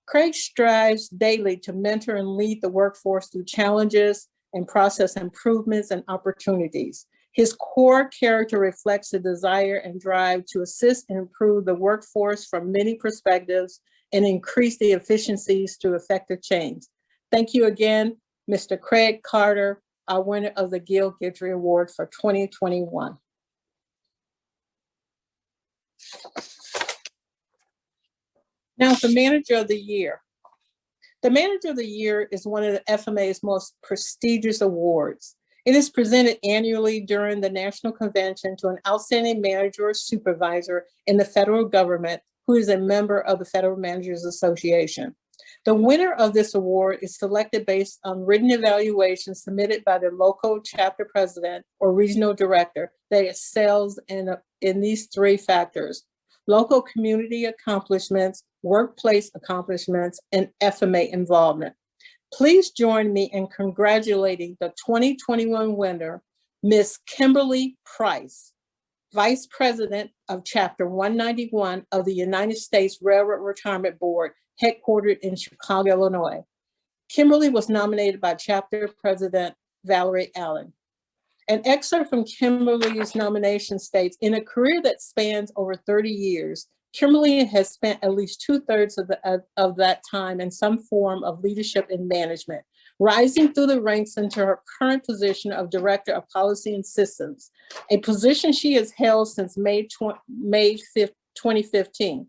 Craig strives daily to mentor and lead the workforce through challenges and process improvements and opportunities. His core character reflects a desire and drive to assist and improve the workforce from many perspectives and increase the efficiencies through effective change. Thank you again, Mr. Craig Carter, our winner of the Gil Guidry Award for 2021. Now, the Manager of the Year. The Manager of the Year is one of the FMA's most prestigious awards. It is presented annually during the National Convention to an outstanding manager or supervisor in the federal government who is a member of the Federal Managers Association. The winner of this award is selected based on written evaluations submitted by the local chapter president or regional director that excels in these three factors: local community accomplishments, workplace accomplishments, and FMA involvement. Please join me in congratulating the 2021 winner, Ms. Kimberly Price, Vice President of Chapter 191 of the United States Railroad Retirement Board, headquartered in Chicago, Illinois. Kimberly was nominated by Chapter President Valerie Allen. An excerpt from Kimberly's nomination states, in a career that spans over 30 years, Kimberly has spent at least 2/3 of that time in some form of leadership and management, rising through the ranks into her current position of Director of Policy and Systems, a position she has held since May 5th, 2015.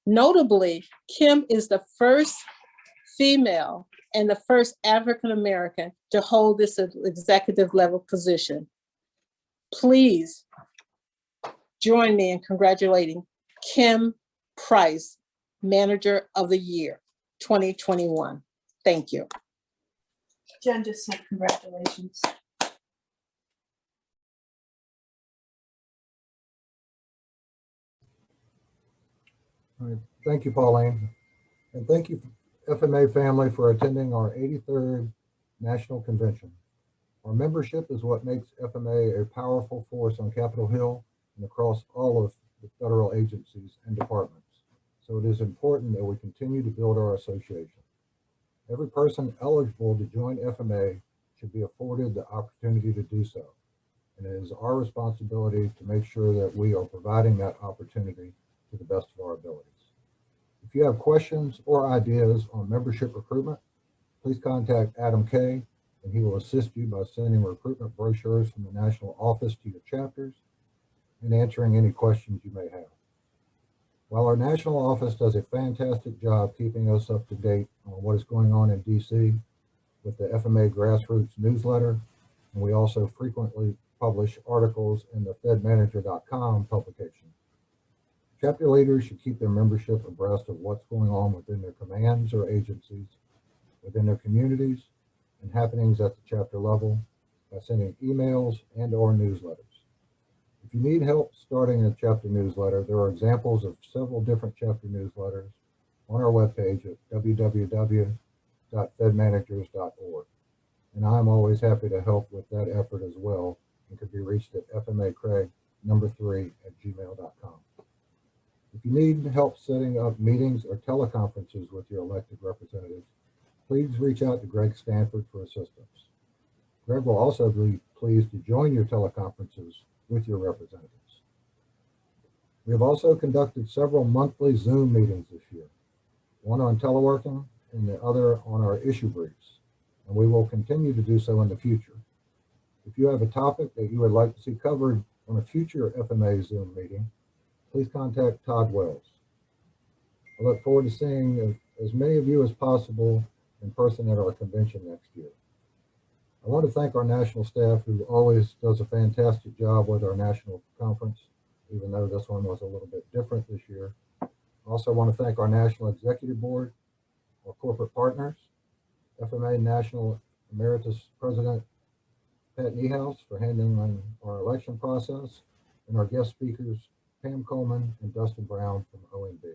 Notably, Kim is the first female and the first African-American to hold this executive level position. Please join me in congratulating Kim Price, Manager of the Year 2021. Thank you. Jen just said congratulations. All right. Thank you, Pauline. And thank you, FMA family, for attending our 83rd National Convention. Our membership is what makes FMA a powerful force on Capitol Hill and across all of the federal agencies and departments. So it is important that we continue to build our association. Every person eligible to join FMA should be afforded the opportunity to do so. And it is our responsibility to make sure that we are providing that opportunity to the best of our abilities. If you have questions or ideas on membership recruitment, please contact Adam Kay, and he will assist you by sending recruitment brochures from the national office to your chapters and answering any questions you may have. While our national office does a fantastic job keeping us up to date on what is going on in DC with the FMA Grassroots newsletter, and we also frequently publish articles in the fedmanager.com publication. Chapter leaders should keep their membership abreast of what's going on within their commands or agencies, within their communities, and happenings at the chapter level by sending emails and/or newsletters. If you need help starting a chapter newsletter, there are examples of several different chapter newsletters on our webpage at www.fedmanagers.org. And I'm always happy to help with that effort as well, and can be reached at fmacraig3@gmail.com. If you need help setting up meetings or teleconferences with your elected representatives, please reach out to Greg Stanford for assistance. Greg will also be pleased to join your teleconferences with your representatives. We have also conducted several monthly Zoom meetings this year, one on teleworking and the other on our issue briefs, and we will continue to do so in the future. If you have a topic that you would like to see covered on a future FMA Zoom meeting, please contact Todd Wells. I look forward to seeing as many of you as possible in person at our convention next year. I want to thank our national staff, who always does a fantastic job with our national conference, even though this one was a little bit different this year. I also want to thank our National Executive Board, our corporate partners, FMA National Emeritus President Pat Niehaus for handling our election process, and our guest speakers, Pam Coleman and Dustin Brown from OMB.